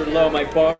low. My bar.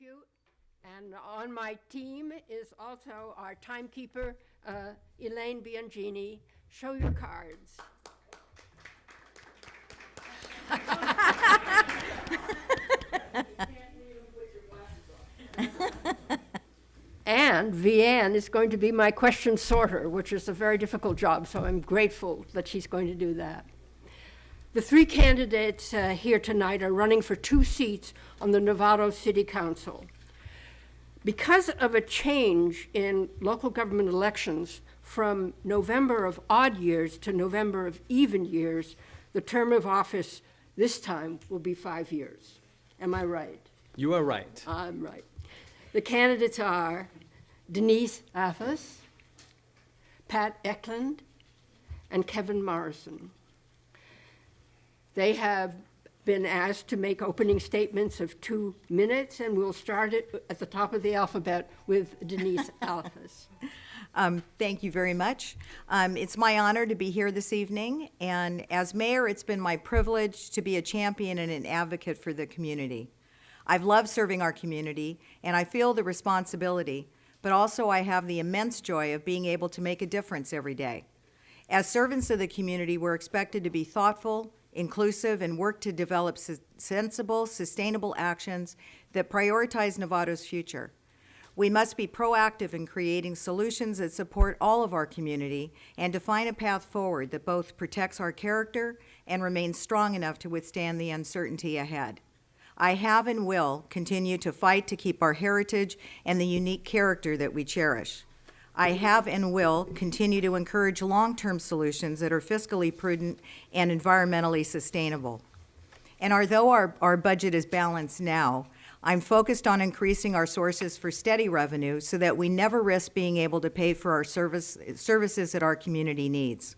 you. And on my team is also our timekeeper, Elaine Biongini. Show your cards. And Vianne is going to be my question sorter, which is a very difficult job, so I'm grateful that she's going to do that. The three candidates here tonight are running for 2 seats on the Novato City Council. Because of a change in local government elections from November of odd years to November of even years, the term of office this time will be 5 years. Am I right? You are right. I'm right. The candidates are Denise Athas, Pat Eklund, and Kevin Morrison. They have been asked to make opening statements of 2 minutes, and we'll start it at the top of the alphabet with Denise Athas. Thank you very much. It's my honor to be here this evening, and as mayor, it's been my privilege to be a champion and an advocate for the community. I've loved serving our community, and I feel the responsibility, but also I have the immense joy of being able to make a difference every day. As servants of the community, we're expected to be thoughtful, inclusive, and work to develop sensible, sustainable actions that prioritize Novato's future. We must be proactive in creating solutions that support all of our community and define a path forward that both protects our character and remains strong enough to withstand the uncertainty ahead. I have and will continue to fight to keep our heritage and the unique character that we cherish. I have and will continue to encourage long-term solutions that are fiscally prudent and environmentally sustainable. And although our budget is balanced now, I'm focused on increasing our sources for steady revenue so that we never risk being able to pay for our services that our community needs.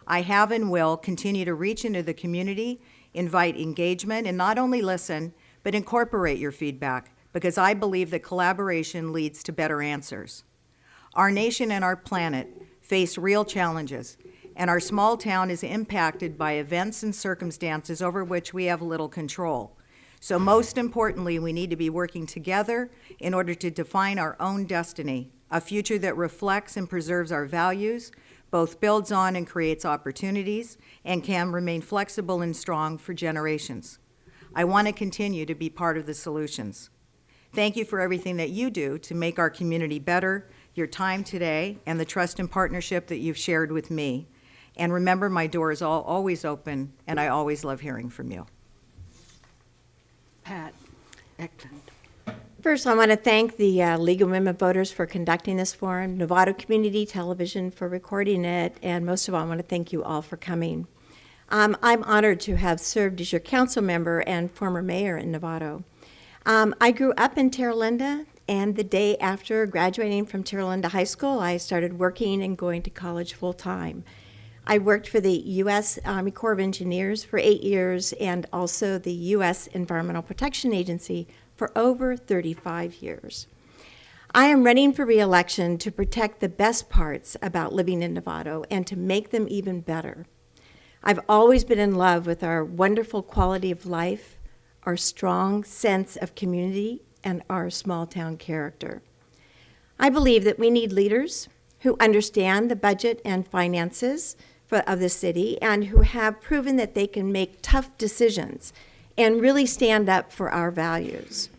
I have and will continue to reach into the community, invite engagement, and not only listen, but incorporate your feedback, because I believe that collaboration leads to better answers. Our nation and our planet face real challenges, and our small town is impacted by events and circumstances over which we have little control. So most importantly, we need to be working together in order to define our own destiny, a future that reflects and preserves our values, both builds on and creates opportunities, and can remain flexible and strong for generations. I want to continue to be part of the solutions. Thank you for everything that you do to make our community better, your time today, and the trust and partnership that you've shared with me. And remember, my door is always open, and I always love hearing from you. Pat Eklund. First, I want to thank the League of Women Voters for conducting this forum, Novato Community Television for recording it, and most of all, I want to thank you all for coming. I'm honored to have served as your council member and former mayor in Novato. I grew up in Terra Linda, and the day after graduating from Terra Linda High School, I started working and going to college full-time. I worked for the U.S. Army Corps of Engineers for 8 years and also the U.S. Environmental Protection Agency for over 35 years. I am running for re-election to protect the best parts about living in Novato and to make them even better. I've always been in love with our wonderful quality of life, our strong sense of community, and our small town character. I believe that we need leaders who understand the budget and finances of the city and who have proven that they can make tough decisions and really stand up for our values.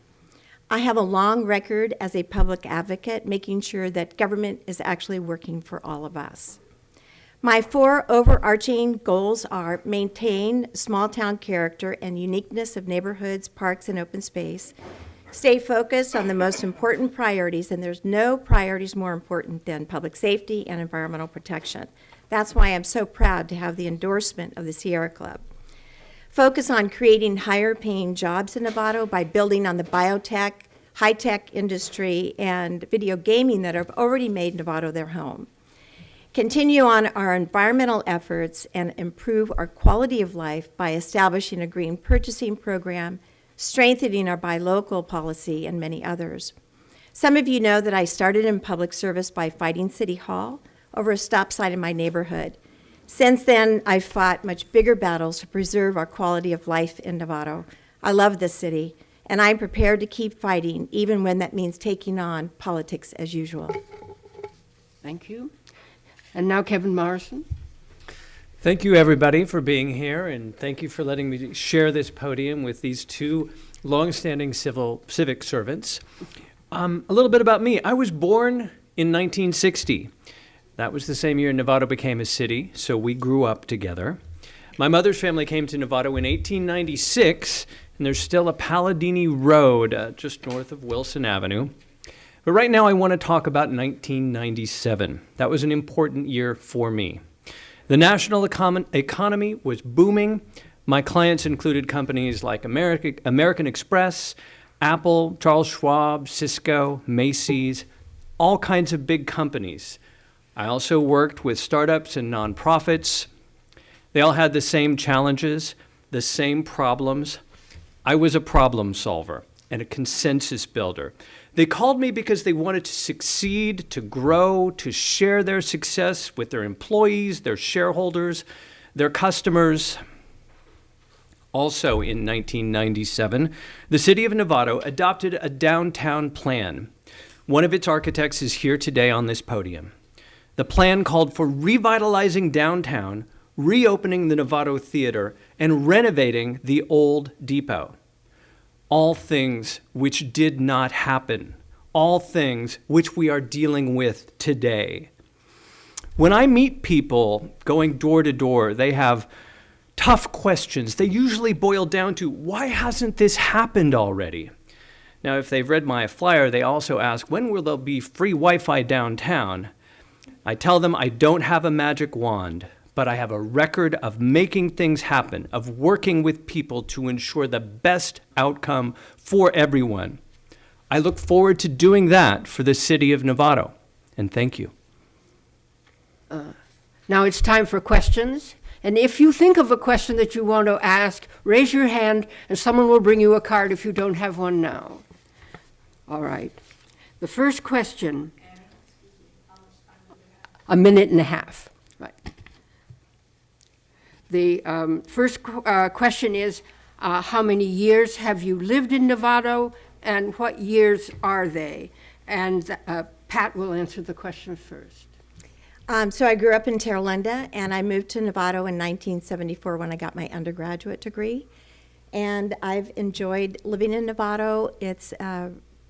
I have a long record as a public advocate, making sure that government is actually working for all of us. My 4 overarching goals are maintain small town character and uniqueness of neighborhoods, parks, and open space, stay focused on the most important priorities, and there's no priorities more important than public safety and environmental protection. That's why I'm so proud to have the endorsement of the Sierra Club. Focus on creating higher paying jobs in Novato by building on the biotech, high-tech industry, and video gaming that have already made Novato their home. Continue on our environmental efforts and improve our quality of life by establishing a green purchasing program, strengthening our buy local policy, and many others. Some of you know that I started in public service by fighting City Hall over a stop sign in my neighborhood. Since then, I've fought much bigger battles to preserve our quality of life in Novato. I love this city, and I'm prepared to keep fighting, even when that means taking on politics as usual. Thank you. And now Kevin Morrison. Thank you, everybody, for being here, and thank you for letting me share this podium with these two longstanding civic servants. A little bit about me. I was born in 1960. That was the same year Novato became a city, so we grew up together. My mother's family came to Novato in 1896, and there's still a Palladini Road just north of Wilson Avenue. But right now I want to talk about 1997. That was an important year for me. The national economy was booming. My clients included companies like American Express, Apple, Charles Schwab, Cisco, Macy's, all kinds of big companies. I also worked with startups and nonprofits. They all had the same challenges, the same problems. I was a problem solver and a consensus builder. They called me because they wanted to succeed, to grow, to share their success with their employees, their shareholders, their customers. Also in 1997, the city of Novato adopted a downtown plan. One of its architects is here today on this podium. The plan called for revitalizing downtown, reopening the Novato Theater, and renovating the old depot. All things which did not happen. All things which we are dealing with today. When I meet people going door to door, they have tough questions. They usually boil down to, why hasn't this happened already? Now, if they've read my flyer, they also ask, when will there be free Wi-Fi downtown? I tell them I don't have a magic wand, but I have a record of making things happen, of working with people to ensure the best outcome for everyone. I look forward to doing that for the city of Novato, and thank you. Now it's time for questions. And if you think of a question that you want to ask, raise your hand and someone will bring you a card if you don't have one now. All right. The first question, a minute and a half. Right. The first question is, how many years have you lived in Novato, and what years are they? And Pat will answer the question first. So I grew up in Terra Linda, and I moved to Novato in 1974 when I got my undergraduate degree. And I've enjoyed living in Novato. It's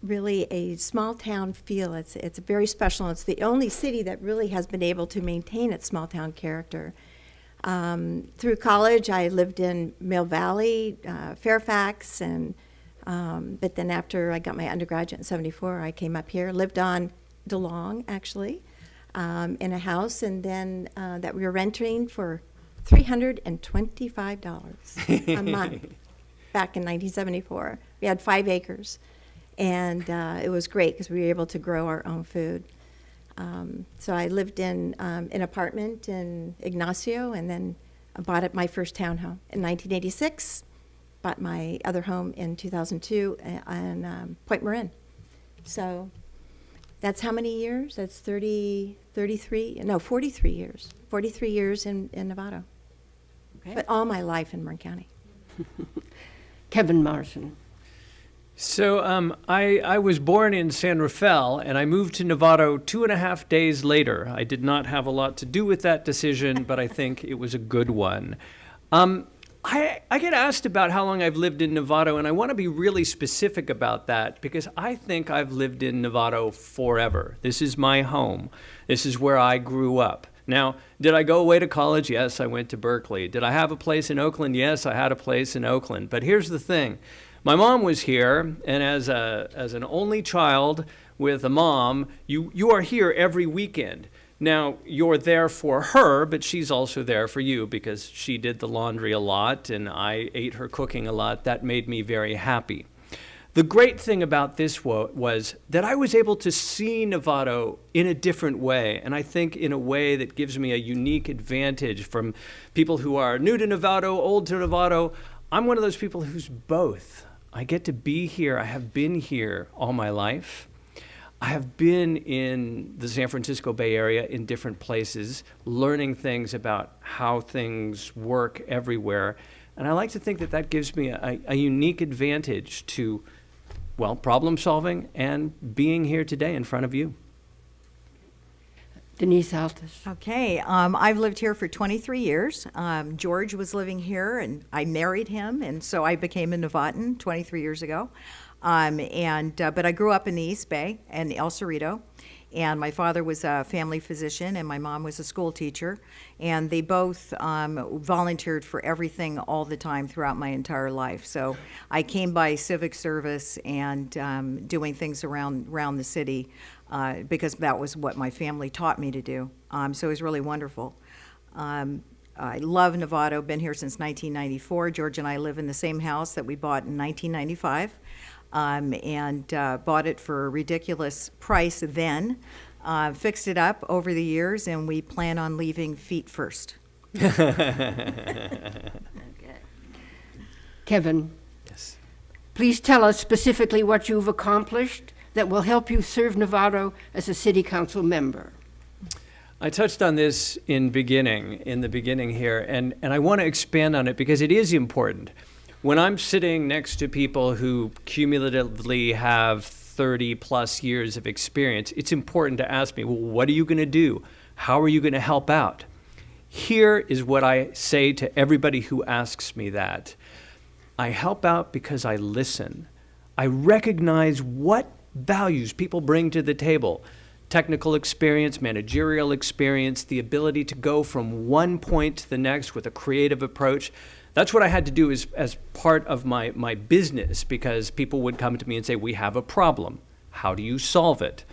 really a small town feel. It's very special. It's the only city that really has been able to maintain its small town character. Through college, I lived in Mill Valley, Fairfax, and but then after I got my undergraduate in '74, I came up here, lived on DeLong, actually, in a house, and then that we were renting for $325 a month back in 1974. We had 5 acres, and it was great because we were able to grow our own food. So I lived in an apartment in Ignacio, and then I bought my first townhome in 1986, bought my other home in 2002 in Point Marin. So that's how many years? That's 43 years. 43 years in Novato. Okay. But all my life in Marin County. Kevin Morrison. So I was born in San Rafael, and I moved to Novato 2.5 days later. I did not have a lot to do with that decision, but I think it was a good one. I get asked about how long I've lived in Novato, and I want to be really specific about that because I think I've lived in Novato forever. This is my home. This is where I grew up. Now, did I go away to college? Yes, I went to Berkeley. Did I have a place in Oakland? Yes, I had a place in Oakland. But here's the thing. My mom was here, and as an only child with a mom, you are here every weekend. Now, you're there for her, but she's also there for you because she did the laundry a lot, and I ate her cooking a lot. That made me very happy. The great thing about this was that I was able to see Novato in a different way, and I think in a way that gives me a unique advantage from people who are new to Novato, old to Novato. I'm one of those people who's both. I get to be here. I have been here all my life. I have been in the San Francisco Bay Area in different places, learning things about how things work everywhere. And I like to think that that gives me a unique advantage to, well, problem solving and being here today in front of you. Denise Altus. Okay, I've lived here for 23 years. George was living here, and I married him, and so I became a Novatan 23 years ago. But I grew up in the East Bay and El Cerrito, and my father was a family physician, and my mom was a school teacher, and they both volunteered for everything all the time throughout my entire life. So I came by civic service and doing things around the city. Because that was what my family taught me to do. So it was really wonderful. I love Novato, been here since 1994. George and I live in the same house that we bought in 1995, bought it for a ridiculous price then, fixed it up over the years, and we plan on leaving feet first. Kevin, Yes. please tell us specifically what you've accomplished that will help you serve Novato as a city council member. I touched on this in the beginning here, and I want to expand on it because it is important. When I'm sitting next to people who cumulatively have 30 plus years of experience, it's important to ask me, well, what are you going to do? How are you going to help out? Here is what I say to everybody who asks me that. I help out because I listen. I recognize what values people bring to the table. Technical experience, managerial experience, the ability to go from one point to the next with a creative approach. That's what I had to do as part of my business, because people would come to me and say, we have a problem. How do you solve it?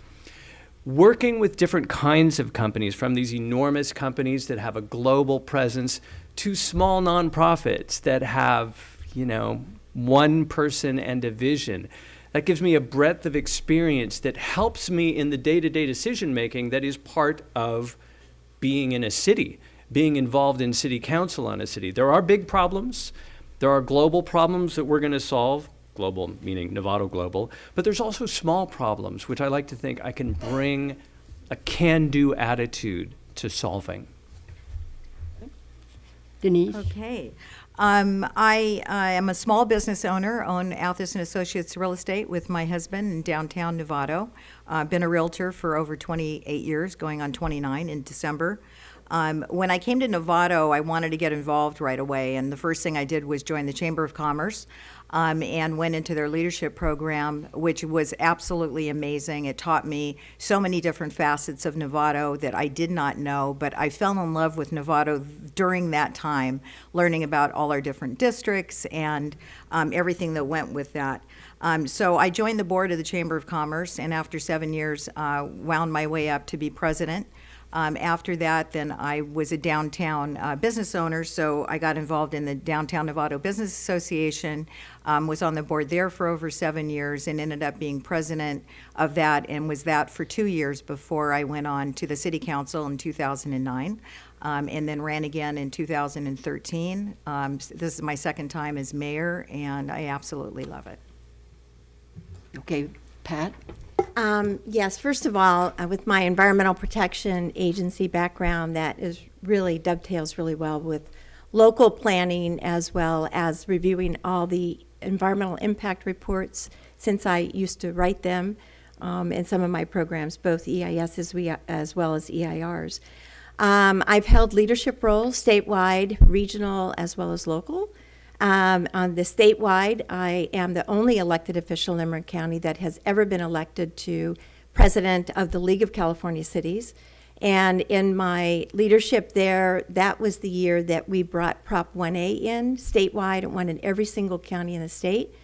Working with different kinds of companies, from these enormous companies that have a global presence to small nonprofits that have, one person and a vision. That gives me a breadth of experience that helps me in the day-to-day decision-making that is part of being in a city, being involved in city council on a city. There are big problems. There are global problems that we're going to solve, global meaning Novato Global, but there's also small problems, which I like to think I can bring a can-do attitude to solving. Denise? Okay. I am a small business owner, own Althus and Associates Real Estate with my husband in downtown Novato. Been a realtor for over 28 years, going on 29 in December. When I came to Novato, I wanted to get involved right away, and the first thing I did was join the Chamber of Commerce and went into their leadership program, which was absolutely amazing. It taught me so many different facets of Novato that I did not know, but I fell in love with Novato during that time, learning about all our different districts and everything that went with that. So I joined the board of the Chamber of Commerce, and after 7 years, wound my way up to be president. After that, then I was a downtown business owner, so I got involved in the Downtown Novato Business Association, was on the board there for over 7 years, and ended up being president of that, and was that for 2 years before I went on to the city council in 2009, and then ran again in 2013. This is my second time as mayor, and I absolutely love it. Okay, Pat? Yes, first of all, with my environmental protection agency background, that is really dovetails really well with local planning, as well as reviewing all the environmental impact reports, since I used to write them in some of my programs, both EIS as well as EIRs. I've held leadership roles statewide, regional, as well as local. On the statewide, I am the only elected official in Limerick County that has ever been elected to president of the League of California Cities. And in my leadership there, that was the year that we brought Prop 1A in statewide, and one in every single county in the state.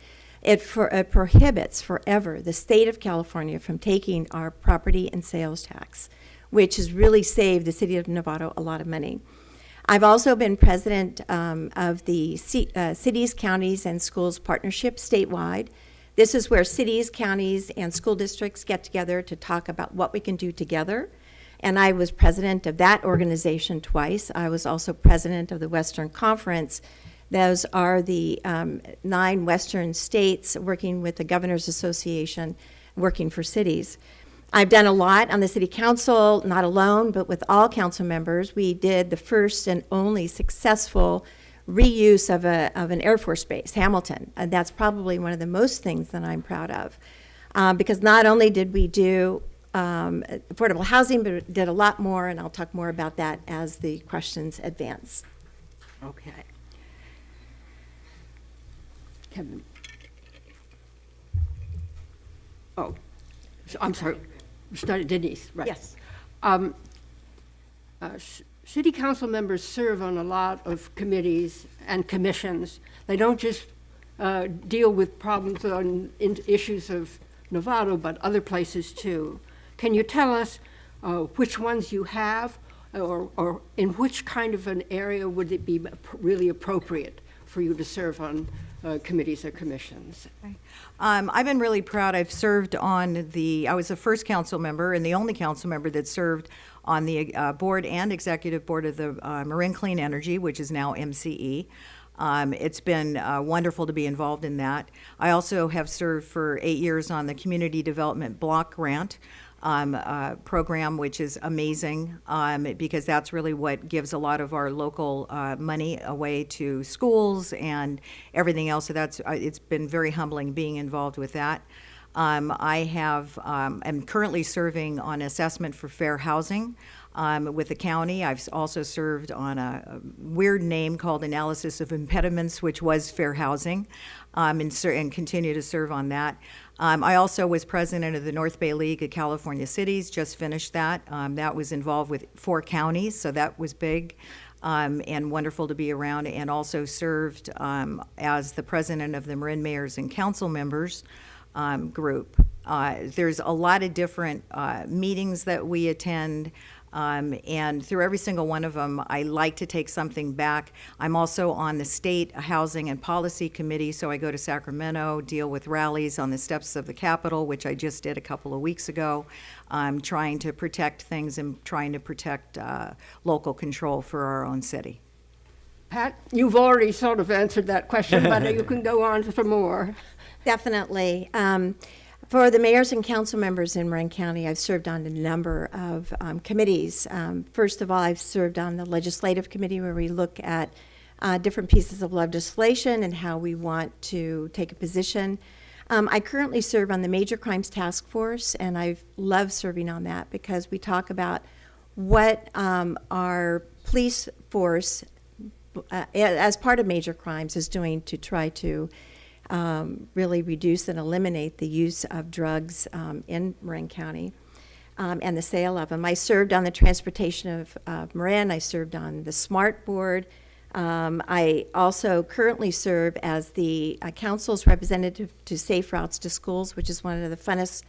It prohibits forever the state of California from taking our property and sales tax, which has really saved the city of Novato a lot of money. I've also been president of the Cities, Counties, and Schools Partnership statewide. This is where cities, counties, and school districts get together to talk about what we can do together. And I was president of that organization twice. I was also president of the Western Conference. Those are the 9 Western states working with the Governors Association, working for cities. I've done a lot on the city council, not alone, but with all council members. We did the first and only successful reuse of an Air Force base, Hamilton. And that's probably one of the most things that I'm proud of. Because not only did we do affordable housing, but it did a lot more, and I'll talk more about that as the questions advance. Okay. Kevin. Oh, I'm sorry. Started Denise, right? Yes. City council members serve on a lot of committees and commissions. They don't just deal with problems on issues of Novato, but other places too. Can you tell us which ones you have, or in which kind of an area would it be really appropriate for you to serve on committees or commissions? I've been really proud. I've served on I was the first council member and the only council member that served on the board and executive board of the Marin Clean Energy, which is now MCE. It's been wonderful to be involved in that. I also have served for 8 years on the Community Development Block Grant program, which is amazing because that's really what gives a lot of our local money away to schools and everything else. So it's been very humbling being involved with that. I'm currently serving on assessment for fair housing with the county. I've also served on a weird name called Analysis of Impediments, which was fair housing, and continue to serve on that. I also was president of the North Bay League of California Cities, just finished that. That was involved with 4 counties, so that was big and wonderful to be around, and also served as the president of the Marin Mayors and Council Members group. There's a lot of different meetings that we attend, and through every single one of them, I like to take something back. I'm also on the State Housing and Policy Committee, so I go to Sacramento, deal with rallies on the steps of the Capitol, which I just did a couple of weeks ago, trying to protect things and trying to protect local control for our own city. Pat, you've already sort of answered that question, but you can go on for more. Definitely. For the mayors and council members in Marin County, I've served on a number of committees. First of all, I've served on the legislative committee where we look at different pieces of legislation and how we want to take a position. I currently serve on the Major Crimes Task Force, and I've loved serving on that because we talk about what our police force, as part of major crimes, is doing to try to really reduce and eliminate the use of drugs in Marin County and the sale of them. I served on the transportation of Marin. I served on the SMART board. I also currently serve as the council's representative to Safe Routes to Schools, which is one of the funnest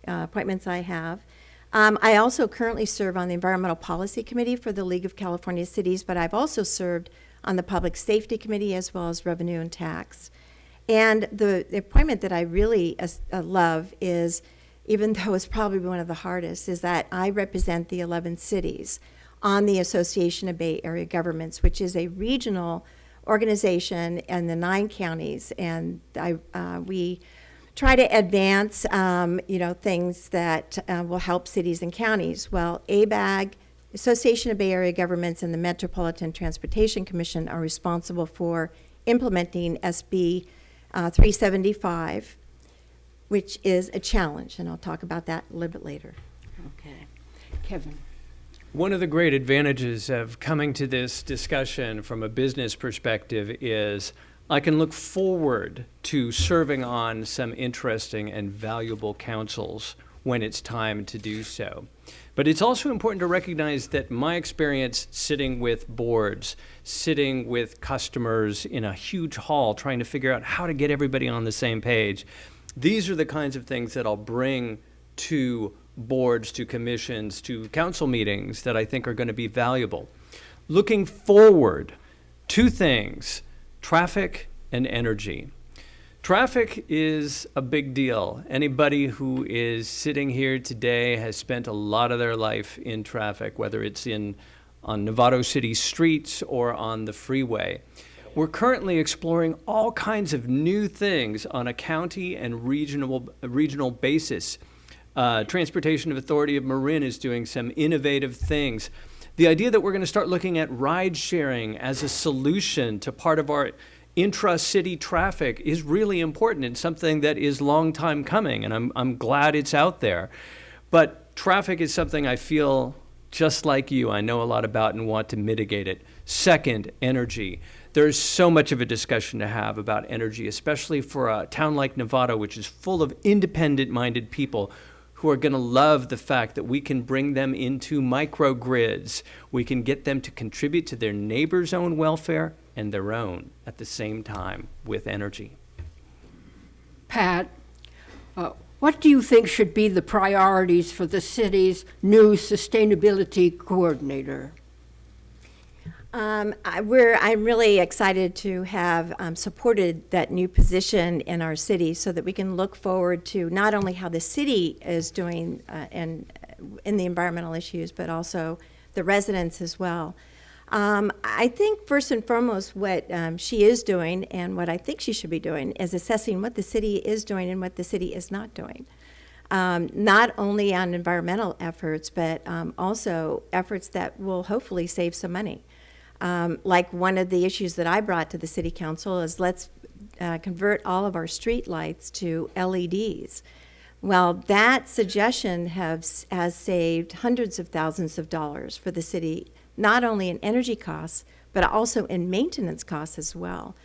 appointments I have. I also currently serve on the Environmental Policy Committee for the League of California Cities, but I've also served on the Public Safety Committee as well as Revenue and Tax. And the appointment that I really love is, even though it's probably one of the hardest, is that I represent the 11 cities on the Association of Bay Area Governments, which is a regional organization in the 9 counties. And we try to advance, things that will help cities and counties. Well, ABAG, Association of Bay Area Governments, and the Metropolitan Transportation Commission are responsible for implementing SB 375, which is a challenge, and I'll talk about that a little bit later. Okay. Kevin. One of the great advantages of coming to this discussion from a business perspective is I can look forward to serving on some interesting and valuable councils when it's time to do so. But it's also important to recognize that my experience sitting with boards, sitting with customers in a huge hall, trying to figure out how to get everybody on the same page, these are the kinds of things that I'll bring to boards, to commissions, to council meetings that I think are going to be valuable. Looking forward, 2 things, traffic and energy. Traffic is a big deal. Anybody who is sitting here today has spent a lot of their life in traffic, whether it's on Novato City streets or on the freeway. We're currently exploring all kinds of new things on a county and regional basis. Transportation Authority of Marin is doing some innovative things. The idea that we're going to start looking at ride sharing as a solution to part of our intra-city traffic is really important and something that is long time coming, and I'm glad it's out there. But traffic is something I feel just like you, I know a lot about and want to mitigate it. Second, energy. There's so much of a discussion to have about energy, especially for a town like Novato, which is full of independent-minded people who are going to love the fact that we can bring them into microgrids. We can get them to contribute to their neighbors' own welfare and their own at the same time with energy. Pat, what do you think should be the priorities for the city's new sustainability coordinator? I'm really excited to have supported that new position in our city so that we can look forward to not only how the city is doing in the environmental issues, but also the residents as well. I think first and foremost what she is doing and what I think she should be doing is assessing what the city is doing and what the city is not doing. Not only on environmental efforts, but also efforts that will hopefully save some money. Like one of the issues that I brought to the city council is let's convert all of our street lights to LEDs. Well, that suggestion has saved hundreds of thousands of dollars for the city, not only in energy costs, but also in maintenance costs as well.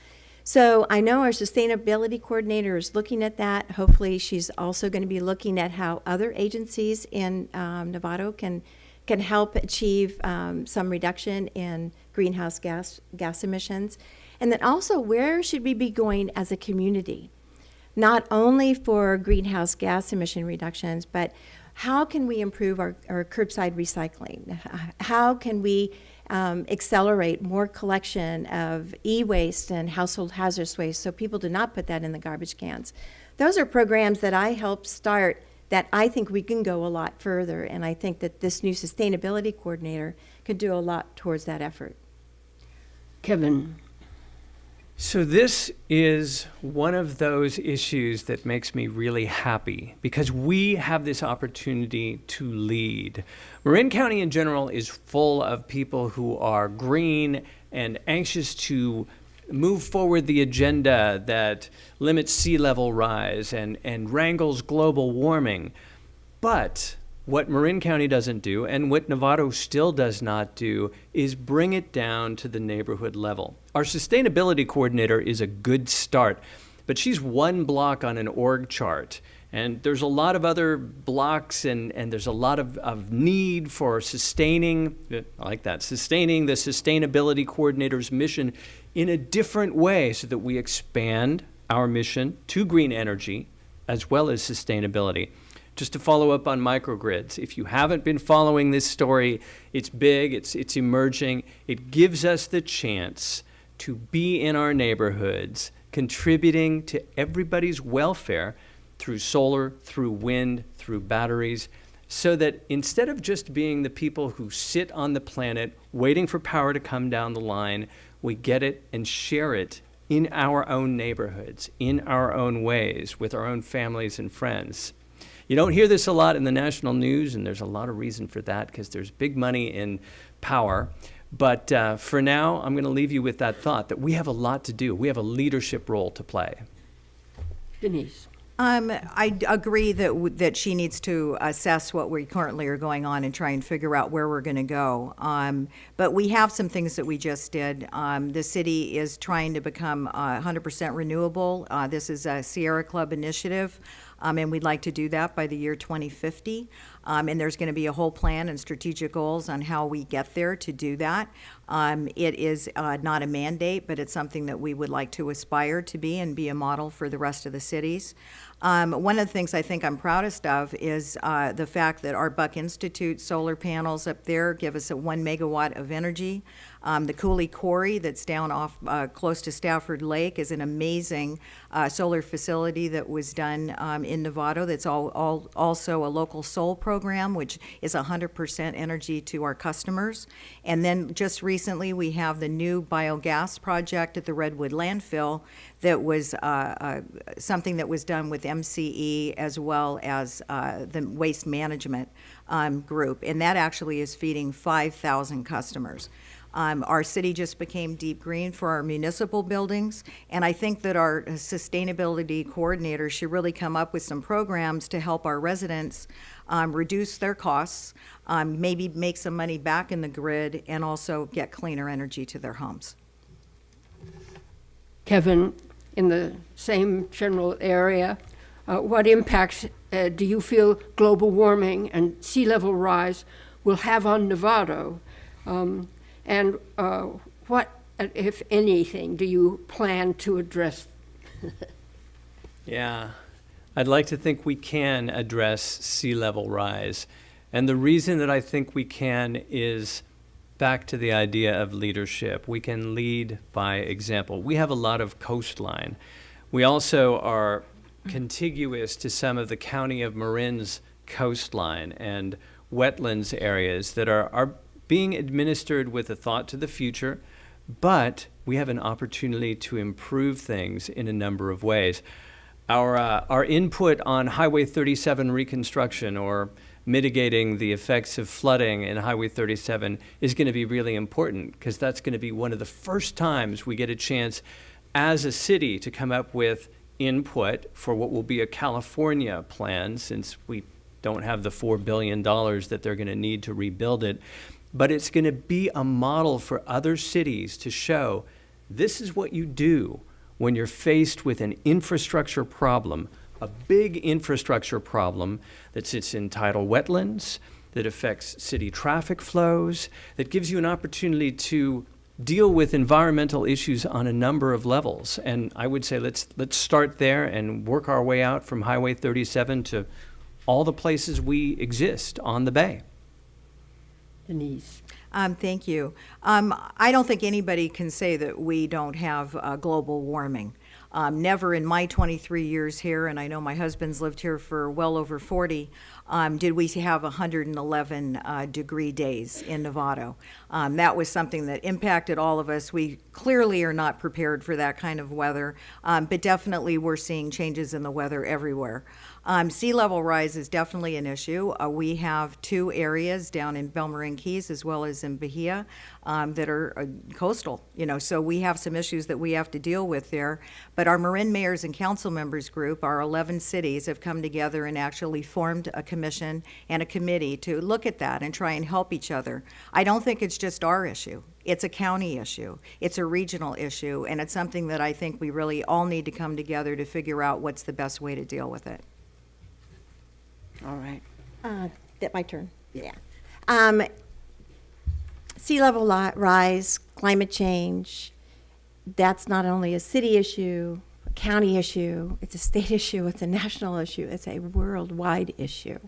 So I know our sustainability coordinator is looking at that. Hopefully she's also going to be looking at how other agencies in Novato can help achieve some reduction in greenhouse gas emissions. And then also, where should we be going as a community? Not only for greenhouse gas emission reductions, but how can we improve our curbside recycling? How can we accelerate more collection of e-waste and household hazardous waste so people do not put that in the garbage cans? Those are programs that I helped start that I think we can go a lot further, and I think that this new sustainability coordinator could do a lot towards that effort. Kevin. So this is one of those issues that makes me really happy because we have this opportunity to lead. Marin County in general is full of people who are green and anxious to move forward the agenda that limits sea level rise and wrangles global warming. But what Marin County doesn't do, and what Novato still does not do, is bring it down to the neighborhood level. Our sustainability coordinator is a good start, but she's one block on an org chart. And there's a lot of other blocks and there's a lot of need for sustaining the sustainability coordinator's mission in a different way so that we expand our mission to green energy as well as sustainability. Just to follow up on microgrids, if you haven't been following this story, it's big, it's emerging. It gives us the chance to be in our neighborhoods, contributing to everybody's welfare through solar, through wind, through batteries, so that instead of just being the people who sit on the planet waiting for power to come down the line, we get it and share it in our own neighborhoods, in our own ways, with our own families and friends. You don't hear this a lot in the national news, and there's a lot of reason for that because there's big money in power. But for now, I'm going to leave you with that thought that we have a lot to do. We have a leadership role to play. Denise. I agree that she needs to assess what we currently are going on and try and figure out where we're going to go. But we have some things that we just did. The city is trying to become 100% renewable. This is a Sierra Club initiative, and we'd like to do that by the year 2050. And there's going to be a whole plan and strategic goals on how we get there to do that. It is not a mandate, but it's something that we would like to aspire to be and be a model for the rest of the cities. One of the things I think I'm proudest of is the fact that our Buck Institute solar panels up there give us a 1 megawatt of energy. The Cooley Quarry that's down off close to Stafford Lake is an amazing solar facility that was done in Novato that's also a local soul program. program, which is 100% energy to our customers. And then just recently, we have the new biogas project at the Redwood landfill that was something that was done with MCE as well as the waste management group. And that actually is feeding 5,000 customers. Our city just became deep green for our municipal buildings, and I think that our sustainability coordinator should really come up with some programs to help our residents reduce their costs, maybe make some money back in the grid, and also get cleaner energy to their homes. Kevin, in the same general area, what impacts do you feel global warming and sea level rise will have on Novato? And what, if anything, do you plan to address? Yeah, I'd like to think we can address sea level rise. And the reason that I think we can is back to the idea of leadership. We can lead by example. We have a lot of coastline. We also are contiguous to some of the County of Marin's coastline and wetlands areas that are being administered with a thought to the future, but we have an opportunity to improve things in a number of ways. Our input on Highway 37 reconstruction or mitigating the effects of flooding in Highway 37 is going to be really important, because that's going to be one of the first times we get a chance as a city to come up with input for what will be a California plan, since we don't have the $4 billion that they're going to need to rebuild it. But it's going to be a model for other cities to show this is what you do when you're faced with an infrastructure problem, a big infrastructure problem that sits in tidal wetlands, that affects city traffic flows, that gives you an opportunity to deal with environmental issues on a number of levels. And I would say let's start there and work our way out from Highway 37 to all the places we exist on the bay. Denise. Thank you. I don't think anybody can say that we don't have global warming. Never in my 23 years here, and I know my husband's lived here for well over 40, did we have 111 degree days in Novato. That was something that impacted all of us. We clearly are not prepared for that kind of weather, but definitely we're seeing changes in the weather everywhere. Sea level rise is definitely an issue. We have two areas down in Belmarin Keys as well as in Bahia that are coastal, so we have some issues that we have to deal with there. But our Marin Mayors and Council Members group, our 11 cities, have come together and actually formed a commission and a committee to look at that and try and help each other. I don't think it's just our issue. It's a county issue. It's a regional issue, and it's something that I think we really all need to come together to figure out what's the best way to deal with it. All right. That my turn? Yeah. Sea level rise, climate change, that's not only a city issue, a county issue, it's a state issue, it's a national issue, it's a worldwide issue.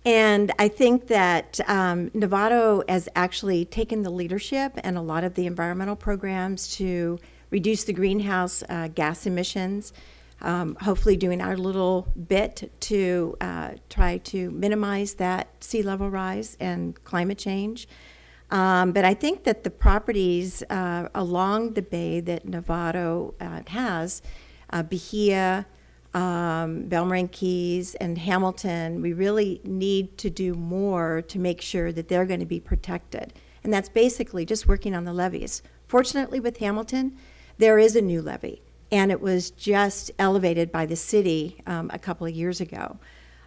And I think that Novato has actually taken the leadership and a lot of the environmental programs to reduce the greenhouse gas emissions, hopefully doing our little bit to try to minimize that sea level rise and climate change. But I think that the properties along the bay that Novato has, Bahia, Belmarin Keys, and Hamilton, we really need to do more to make sure that they're going to be protected. And that's basically just working on the levees. Fortunately, with Hamilton, there is a new levee, and it was just elevated by the city a couple of years ago.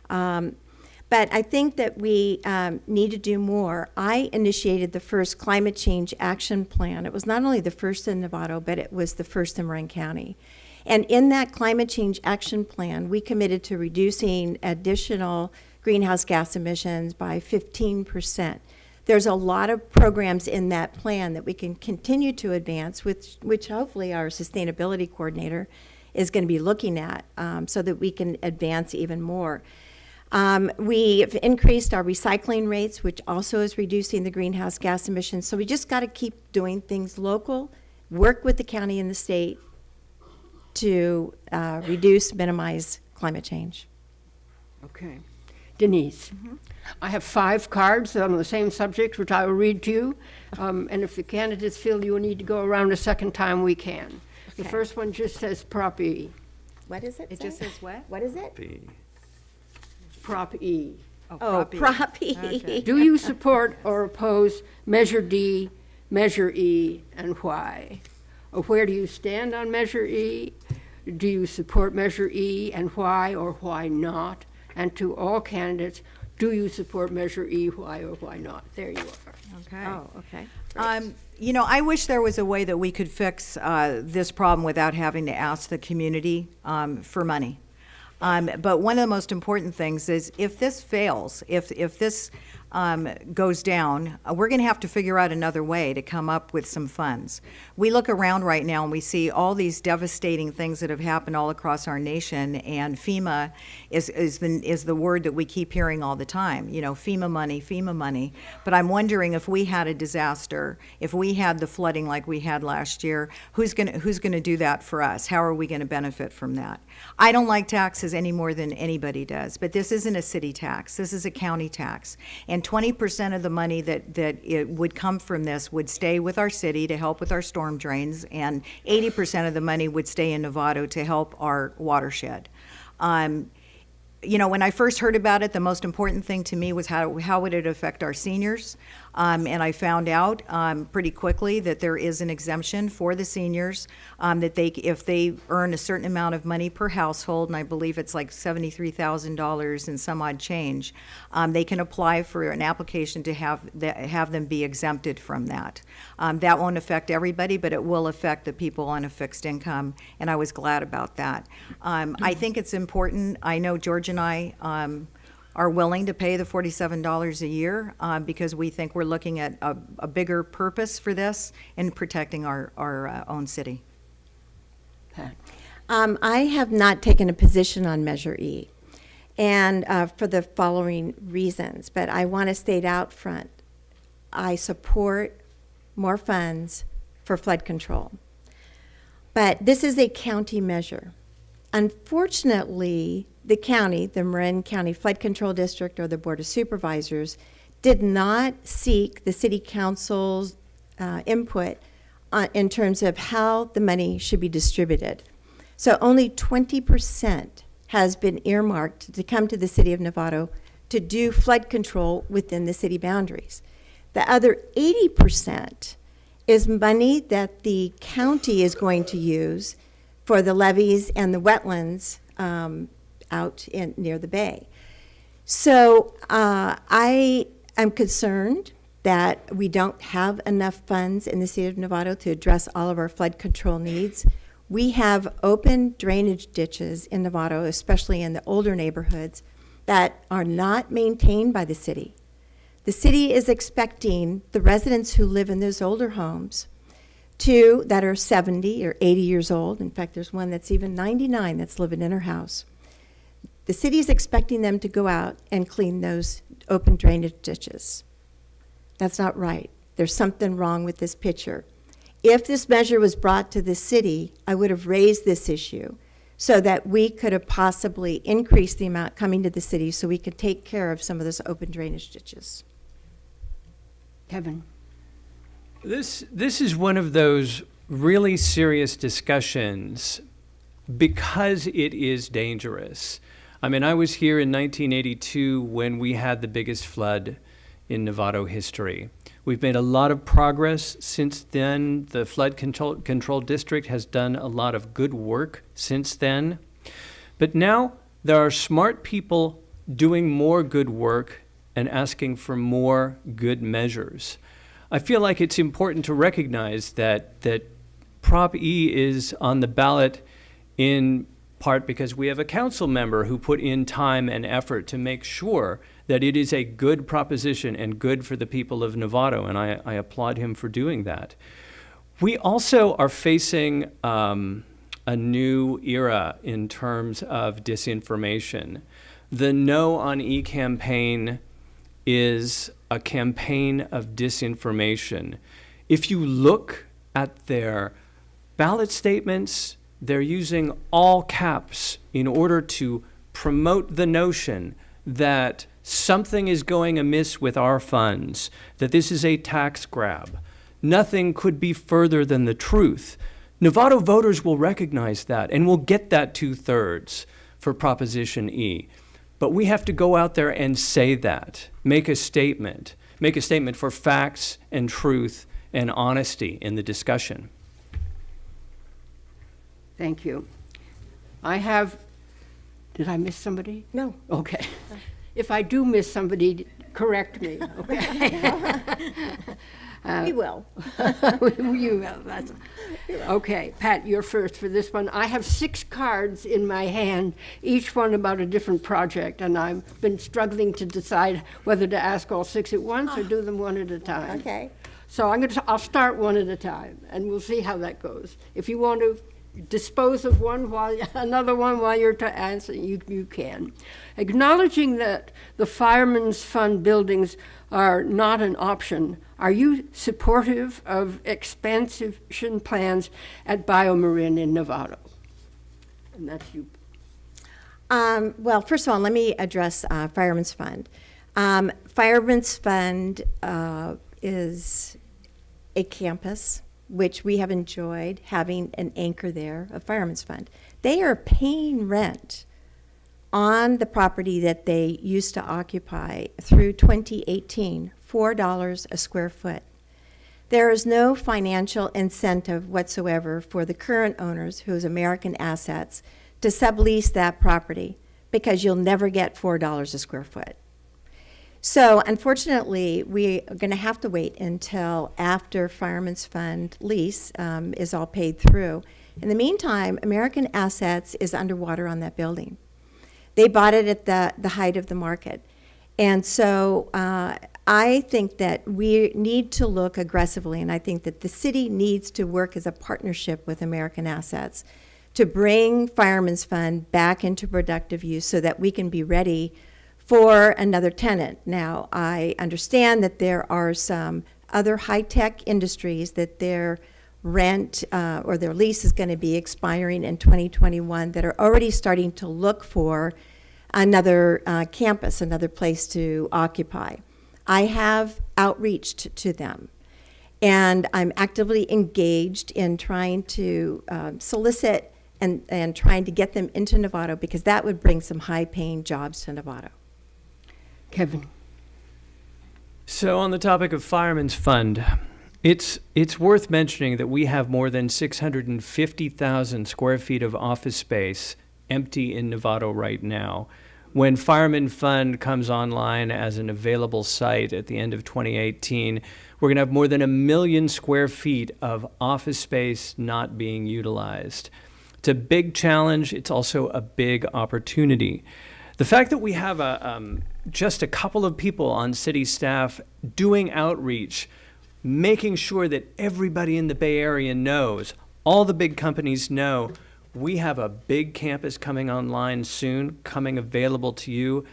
But I think that we need to do more. I initiated the first climate change action plan. It was not only the first in Novato, but it was the first in Marin County. And in that climate change action plan, we committed to reducing additional greenhouse gas emissions by 15%. There's a lot of programs in that plan that we can continue to advance, which hopefully our sustainability coordinator is going to be looking at so that we can advance even more. We've increased our recycling rates, which also is reducing the greenhouse gas emissions. So we just got to keep doing things local, work with the county and the state to minimize climate change. Okay. Denise. I have 5 cards on the same subject, which I will read to you. And if the candidates feel you need to go around a second time, we can. The Okay. first one just says Prop E. What is it? It just says what? What is it? Prop E. Oh, Prop E. Okay. Do you support or oppose Measure D, Measure E, and why? Or where do you stand on Measure E? Do you support Measure E, and why or why not? And to all candidates, do you support Measure E, why or why not? There you are. Okay. Oh, okay. You know, I wish there was a way that we could fix this problem without having to ask the community for money. But one of the most important things is if this fails, if this goes down, we're going to have to figure out another way to come up with some funds. We look around right now and we see all these devastating things that have happened all across our nation, and FEMA is the word that we keep hearing all the time. You know, FEMA money, FEMA money. But I'm wondering if we had a disaster, if we had the flooding like we had last year, who's going to do that for us? How are we going to benefit from that? I don't like taxes any more than anybody does, but this isn't a city tax. This is a county tax. And 20% of the money that it would come from this would stay with our city to help with our storm drains, and 80% of the money would stay in Novato to help our watershed. You know, when I first heard about it, the most important thing to me was how would it affect our seniors? And I found out pretty quickly that there is an exemption for the seniors, that if they earn a certain amount of money per household, and I believe it's like $73,000 and some odd change, they can apply for an application to have them be exempted from that. That won't affect everybody, but it will affect the people on a fixed income, and I was glad about that. I think it's important. I know George and I are willing to pay the $47 a year because we think we're looking at a bigger purpose for this in protecting our own city. Pat. I have not taken a position on Measure E, and for the following reasons, but I want to state out front, I support more funds for flood control. But this is a county measure. Unfortunately, the county, the Marin County Flood Control District or the Board of Supervisors, did not seek the city council's input in terms of how the money should be distributed. So only 20% has been earmarked to come to the city of Novato to do flood control within the city boundaries. The other 80% is money that the county is going to use for the levees and the wetlands out near the bay. So I am concerned that we don't have enough funds in the city of Novato to address all of our flood control needs. We have open drainage ditches in Novato, especially in the older neighborhoods, that are not maintained by the city. The city is expecting the residents who live in those older homes that are 70 or 80 years old. In fact, there's one that's even 99 that's living in her house. The city is expecting them to go out and clean those open drainage ditches. That's not right. There's something wrong with this picture. If this measure was brought to the city, I would have raised this issue so that we could have possibly increased the amount coming to the city so we could take care of some of those open drainage ditches. Kevin. This is one of those really serious discussions because it is dangerous. I mean, I was here in 1982 when we had the biggest flood in Novato history. We've made a lot of progress since then. The Flood Control District has done a lot of good work since then. But now there are smart people doing more good work and asking for more good measures. I feel like it's important to recognize that Prop E is on the ballot in part because we have a council member who put in time and effort to make sure that it is a good proposition and good for the people of Novato, and I applaud him for doing that. We also are facing a new era in terms of disinformation. The No on E campaign is a campaign of disinformation. If you look at their ballot statements, they're using all caps in order to promote the notion that something is going amiss with our funds, that this is a tax grab. Nothing could be further than the truth. Novato voters will recognize that and will get that 2/3 for Proposition E. But we have to go out there and say that, make a statement for facts and truth and honesty in the discussion. Thank you. Did I miss somebody? No. Okay. If I do miss somebody, correct me, okay? We will. You will, okay, Pat, you're first for this one. I have 6 cards in my hand, each one about a different project, and I've been struggling to decide whether to ask all 6 at once or do them one at a time. Okay. So I'll start one at a time, and we'll see how that goes. If you want to dispose of another one while you're to answer, you can. Acknowledging that the Fireman's Fund buildings are not an option, are you supportive of expansion plans at BioMarin in Novato? And that's you. Well, first of all, let me address Fireman's Fund. Fireman's Fund is a campus which we have enjoyed having an anchor there, a Fireman's Fund. They are paying rent on the property that they used to occupy through 2018, $4 a square foot. There is no financial incentive whatsoever for the current owners, whose American Assets, to sublease that property because you'll never get $4 a square foot. So unfortunately, we are going to have to wait until after Fireman's Fund lease is all paid through. In the meantime, American Assets is underwater on that building. They bought it at the height of the market. And so I think that we need to look aggressively, and I think that the city needs to work as a partnership with American Assets to bring Fireman's Fund back into productive use so that we can be ready for another tenant. Now, I understand that there are some other high-tech industries that their rent or their lease is going to be expiring in 2021 that are already starting to look for another campus, another place to occupy. I have outreached to them, and I'm actively engaged in trying to solicit and trying to get them into Novato, because that would bring some high-paying jobs to Novato. Kevin. So on the topic of Fireman's Fund, it's worth mentioning that we have more than 650,000 square feet of office space empty in Novato right now. When Fireman Fund comes online as an available site at the end of 2018, we're going to have more than 1 million square feet of office space not being utilized. It's a big challenge. It's also a big opportunity. The fact that we have just a couple of people on city staff doing outreach, making sure that everybody in the Bay Area knows, all the big companies know, we have a big campus coming online soon, coming available to you,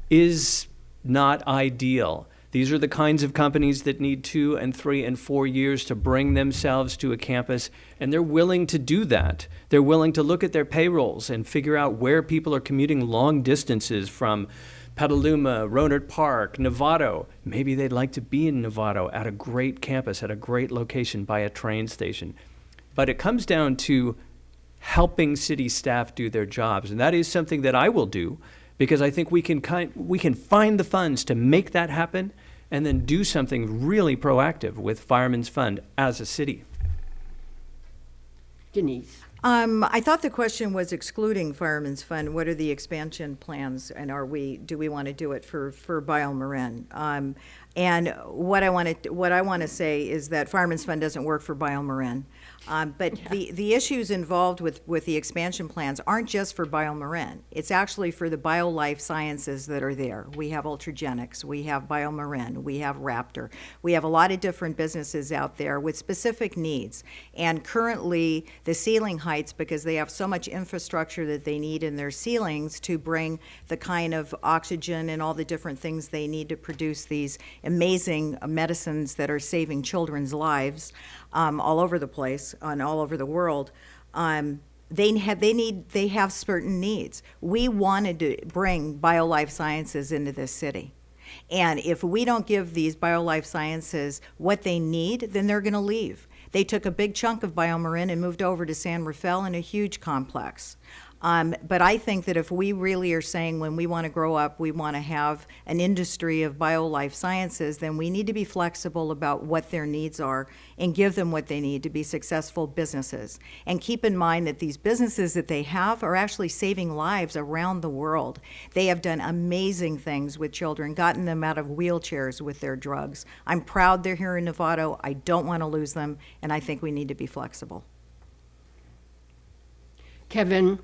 is not ideal. These are the kinds of companies that need 2 and 3 and 4 years to bring themselves to a campus, and they're willing to do that. They're willing to look at their payrolls and figure out where people are commuting long distances from Petaluma, Rohnert Park, Novato. Maybe they'd like to be in Novato at a great campus, at a great location by a train station. But it comes down to helping city staff do their jobs, and that is something that I will do, because I think we can find the funds to make that happen and then do something really proactive with Fireman's Fund as a city. Denise. I thought the question was excluding Fireman's Fund. What are the expansion plans, and do we want to do it for BioMarin? And what I want to say is that Fireman's Fund doesn't work for BioMarin. But the issues involved with the expansion plans aren't just for BioMarin. It's actually for the bio-life sciences that are there. We have Ultragenics, we have BioMarin, we have Raptor. We have a lot of different businesses out there with specific needs. And currently, the ceiling heights, because they have so much infrastructure that they need in their ceilings to bring the kind of oxygen and all the different things they need to produce these amazing medicines that are saving children's lives all over the place and all over the world, they have certain needs. We wanted to bring BioLife Sciences into this city. And if we don't give these BioLife Sciences what they need, then they're going to leave. They took a big chunk of BioMarin and moved over to San Rafael in a huge complex. But I think that if we really are saying when we want to grow up, we want to have an industry of BioLife Sciences, then we need to be flexible about what their needs are and give them what they need to be successful businesses. And keep in mind that these businesses that they have are actually saving lives around the world. They have done amazing things with children, gotten them out of wheelchairs with their drugs. I'm proud they're here in Novato. I don't want to lose them, and I think we need to be flexible. Kevin,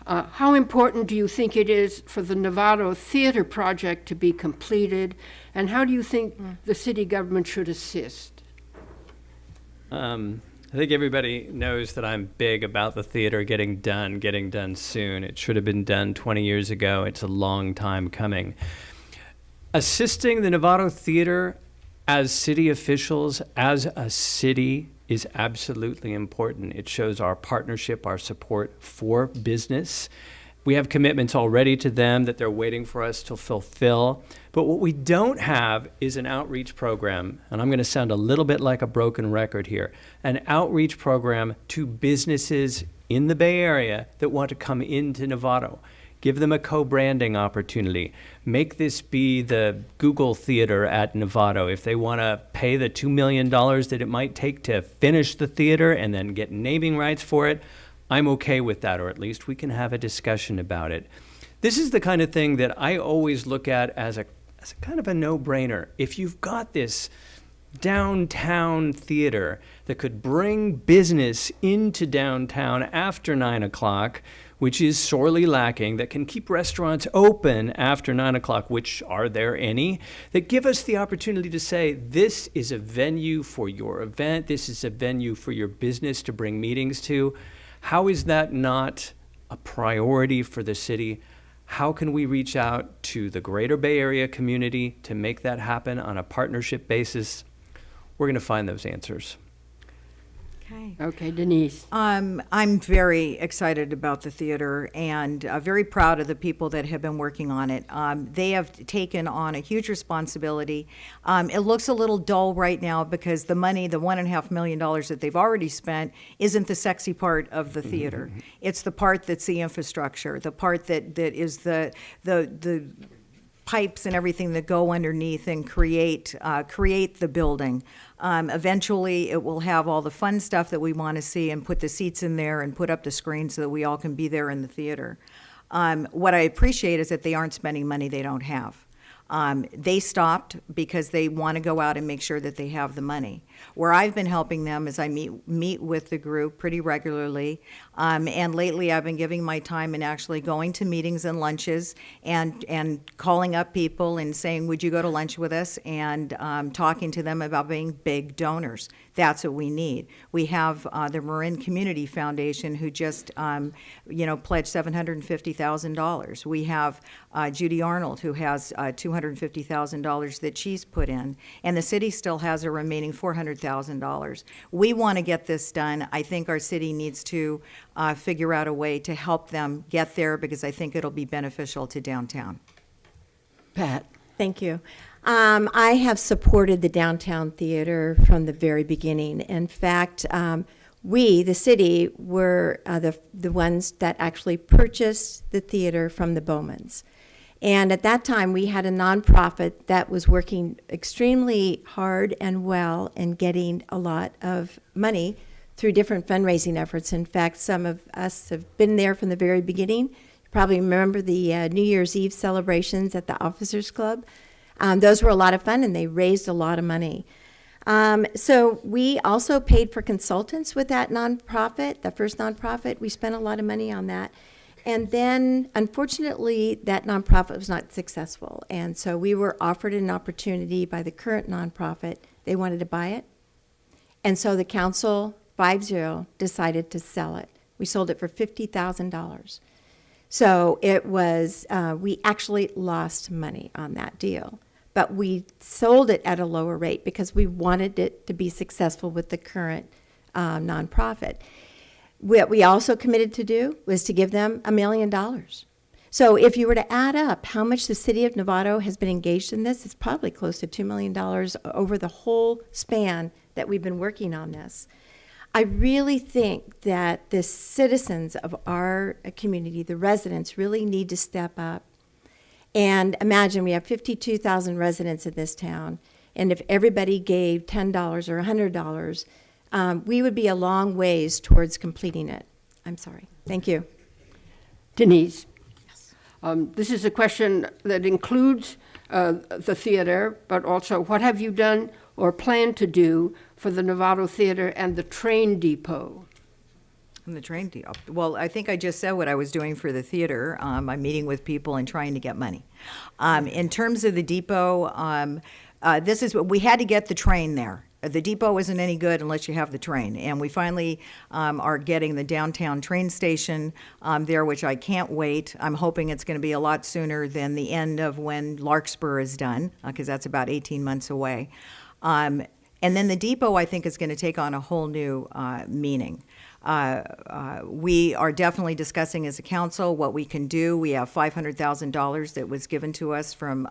how important do you think it is for the Novato Theater project to be completed, and how do you think the city government should assist? I think everybody knows that I'm big about the theater getting done soon. It should have been done 20 years ago. It's a long time coming. Assisting the Novato Theater as city officials, as a city, is absolutely important. It shows our partnership, our support for business. We have commitments already to them that they're waiting for us to fulfill. But what we don't have is an outreach program, and I'm going to sound a little bit like a broken record here, an outreach program to businesses in the Bay Area that want to come into Novato. Give them a co-branding opportunity. Make this be the Google Theater at Novato. If they want to pay the $2 million that it might take to finish the theater and then get naming rights for it, I'm okay with that, or at least we can have a discussion about it. This is the kind of thing that I always look at as a kind of a no-brainer. If you've got this downtown theater that could bring business into downtown after 9 o'clock, which is sorely lacking, that can keep restaurants open after 9 o'clock, which are there any, that give us the opportunity to say, this is a venue for your event, this is a venue for your business to bring meetings to. How is that not a priority for the city? How can we reach out to the greater Bay Area community to make that happen on a partnership basis? We're going to find those answers. Okay, Denise. I'm very excited about the theater and very proud of the people that have been working on it. They have taken on a huge responsibility. It looks a little dull right now because the money, the $1.5 million that they've already spent, isn't the sexy part of the theater. Mm-hmm. It's the part that's the infrastructure, the part that is the pipes and everything that go underneath and create the building. Eventually, it will have all the fun stuff that we want to see and put the seats in there and put up the screens so that we all can be there in the theater. What I appreciate is that they aren't spending money they don't have. They stopped because they want to go out and make sure that they have the money. Where I've been helping them is I meet with the group pretty regularly, and lately I've been giving my time and actually going to meetings and lunches and calling up people and saying, would you go to lunch with us, and talking to them about being big donors. That's what we need. We have the Marin Community Foundation who just pledged $750,000. We have Judy Arnold who has $250,000 that she's put in, and the city still has a remaining $400,000. We want to get this done. I think our city needs to figure out a way to help them get there because I think it'll be beneficial to downtown. Pat. Thank you. I have supported the downtown theater from the very beginning. In fact, we, the city, were the ones that actually purchased the theater from the Bowmans. And at that time, we had a nonprofit that was working extremely hard and well and getting a lot of money through different fundraising efforts. In fact, some of us have been there from the very beginning. You probably remember the New Year's Eve celebrations at the Officers Club. Those were a lot of fun, and they raised a lot of money. So we also paid for consultants with that nonprofit, the first nonprofit. We spent a lot of money on that. And then, unfortunately, that nonprofit was not successful. And so we were offered an opportunity by the current nonprofit. They wanted to buy it. And so the council, 5-0, decided to sell it. We sold it for $50,000. So it was, we actually lost money on that deal. But we sold it at a lower rate because we wanted it to be successful with the current nonprofit. What we also committed to do was to give them $1 million. So if you were to add up how much the city of Novato has been engaged in this, it's probably close to $2 million over the whole span that we've been working on this. I really think that the citizens of our community, the residents, really need to step up. And imagine we have 52,000 residents in this town, and if everybody gave $10 or $100, we would be a long ways towards completing it. I'm sorry. Thank you. Denise? This is a question that includes the theater, but also what have you done or plan to do for the Novato Theater and the train depot? And the train deal. Well, I think I just said what I was doing for the theater. I'm meeting with people and trying to get money. In terms of the depot, we had to get the train there. The depot isn't any good unless you have the train. And we finally are getting the downtown train station there, which I can't wait. I'm hoping it's going to be a lot sooner than the end of when Larkspur is done, because that's about 18 months away. And then the depot, I think, is going to take on a whole new meaning. We are definitely discussing as a council what we can do. We have $500,000 that was given to us from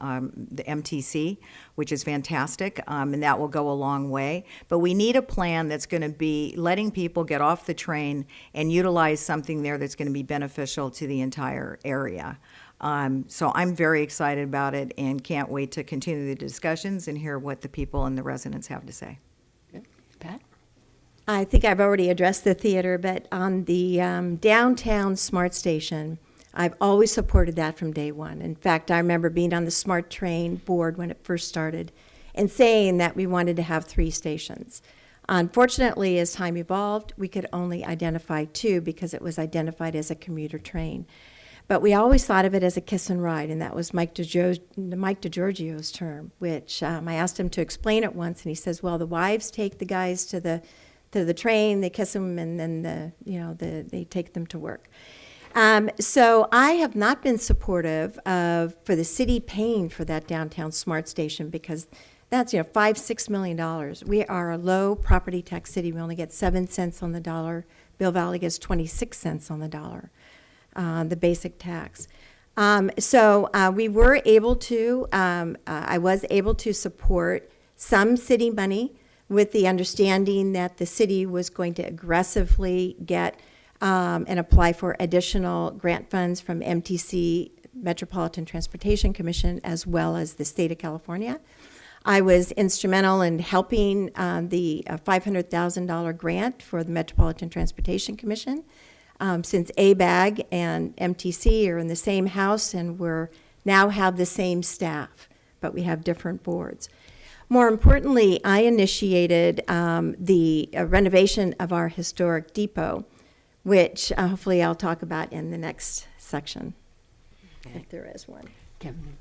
the MTC, which is fantastic, and that will go a long way. But we need a plan that's going to be letting people get off the train and utilize something there that's going to be beneficial to the entire area. So I'm very excited about it and can't wait to continue the discussions and hear what the people and the residents have to say. Pat? I think I've already addressed the theater, but on the downtown smart station, I've always supported that from day one. In fact, I remember being on the smart train board when it first started and saying that we wanted to have 3 stations. Unfortunately, as time evolved, we could only identify 2 because it was identified as a commuter train. But we always thought of it as a kiss and ride, and that was Mike DeGiorgio's term, which I asked him to explain it once, and he says, well, the wives take the guys to the train, they kiss them, and then they take them to work. So I have not been supportive for the city paying for that downtown smart station because that's $5-6 million. We are a low property tax city. We only get 7 cents on the dollar. Bill Valley gets 26 cents on the dollar. The basic tax. So we were able to, I was able to support some city money with the understanding that the city was going to aggressively get and apply for additional grant funds from MTC, Metropolitan Transportation Commission, as well as the state of California. I was instrumental in helping the $500,000 grant for the Metropolitan Transportation Commission. Since ABAG and MTC are in the same house and now have the same staff, but we have different boards. More importantly, I initiated the renovation of our historic depot, which hopefully I'll talk about in the next section, if there is one. Kevin?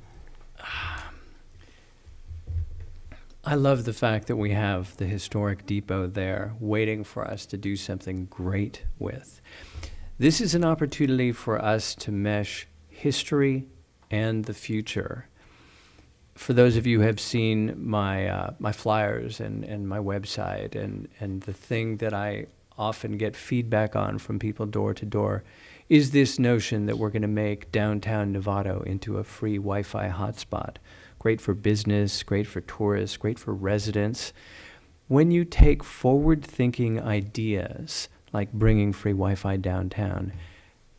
I love the fact that we have the historic depot there waiting for us to do something great with. This is an opportunity for us to mesh history and the future. For those of you who have seen my flyers and my website and the thing that I often get feedback on from people door to door is this notion that we're going to make downtown Novato into a free Wi-Fi hotspot. Great for business, great for tourists, great for residents. When you take forward-thinking ideas like bringing free Wi-Fi downtown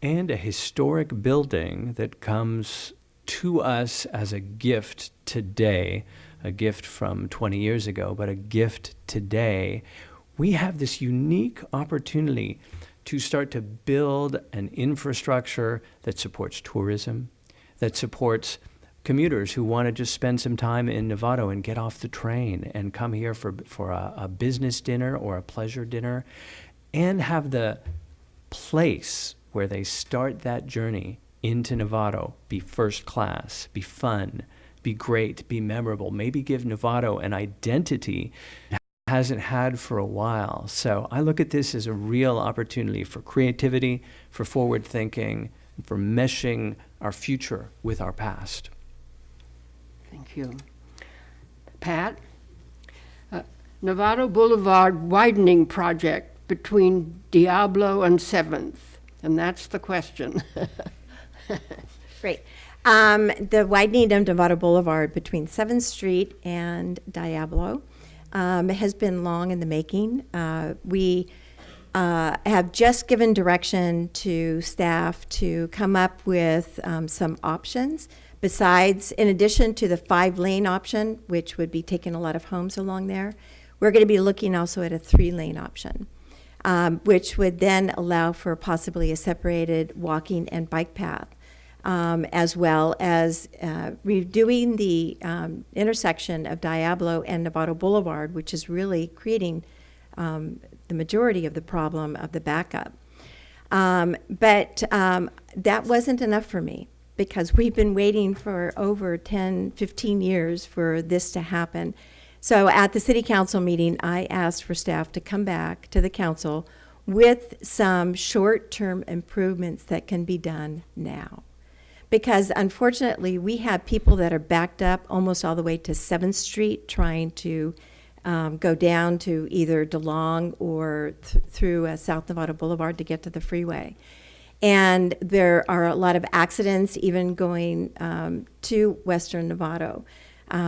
and a historic building that comes to us as a gift today, a gift from 20 years ago, but a gift today, we have this unique opportunity to start to build an infrastructure that supports tourism, that supports commuters who want to just spend some time in Novato and get off the train and come here for a business dinner or a pleasure dinner, and have the place where they start that journey into Novato be first class, be fun, be great, be memorable, maybe give Novato an identity it hasn't had for a while. So I look at this as a real opportunity for creativity, for forward thinking, for meshing our future with our past. Thank you. Pat? Novato Boulevard widening project between Diablo and 7th? And that's the question. Great. The widening of Novato Boulevard between 7th Street and Diablo has been long in the making. We have just given direction to staff to come up with some options besides, in addition to the 5-lane option, which would be taking a lot of homes along there. We're going to be looking also at a 3-lane option, which would then allow for possibly a separated walking and bike path, as well as redoing the intersection of Diablo and Novato Boulevard, which is really creating the majority of the problem of the backup. But that wasn't enough for me, because we've been waiting for over 10, 15 years for this to happen. So at the city council meeting, I asked for staff to come back to the council with some short-term improvements that can be done now. Because unfortunately, we have people that are backed up almost all the way to 7th Street trying to go down to either DeLong or through South Novato Boulevard to get to the freeway. And there are a lot of accidents even going to Western Novato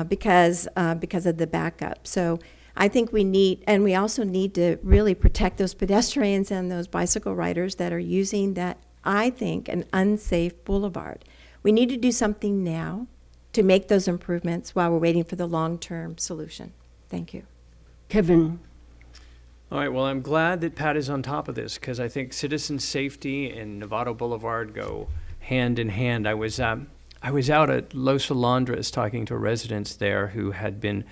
because of the backup. So I think we need, and we also need to really protect those pedestrians and those bicycle riders that are using that, I think, an unsafe boulevard. We need to do something now to make those improvements while we're waiting for the long-term solution. Thank you. Kevin? All right, well, I'm glad that Pat is on top of this, because I think citizen safety and Novato Boulevard go hand in hand. I was out at Los Alondras talking to residents there who had been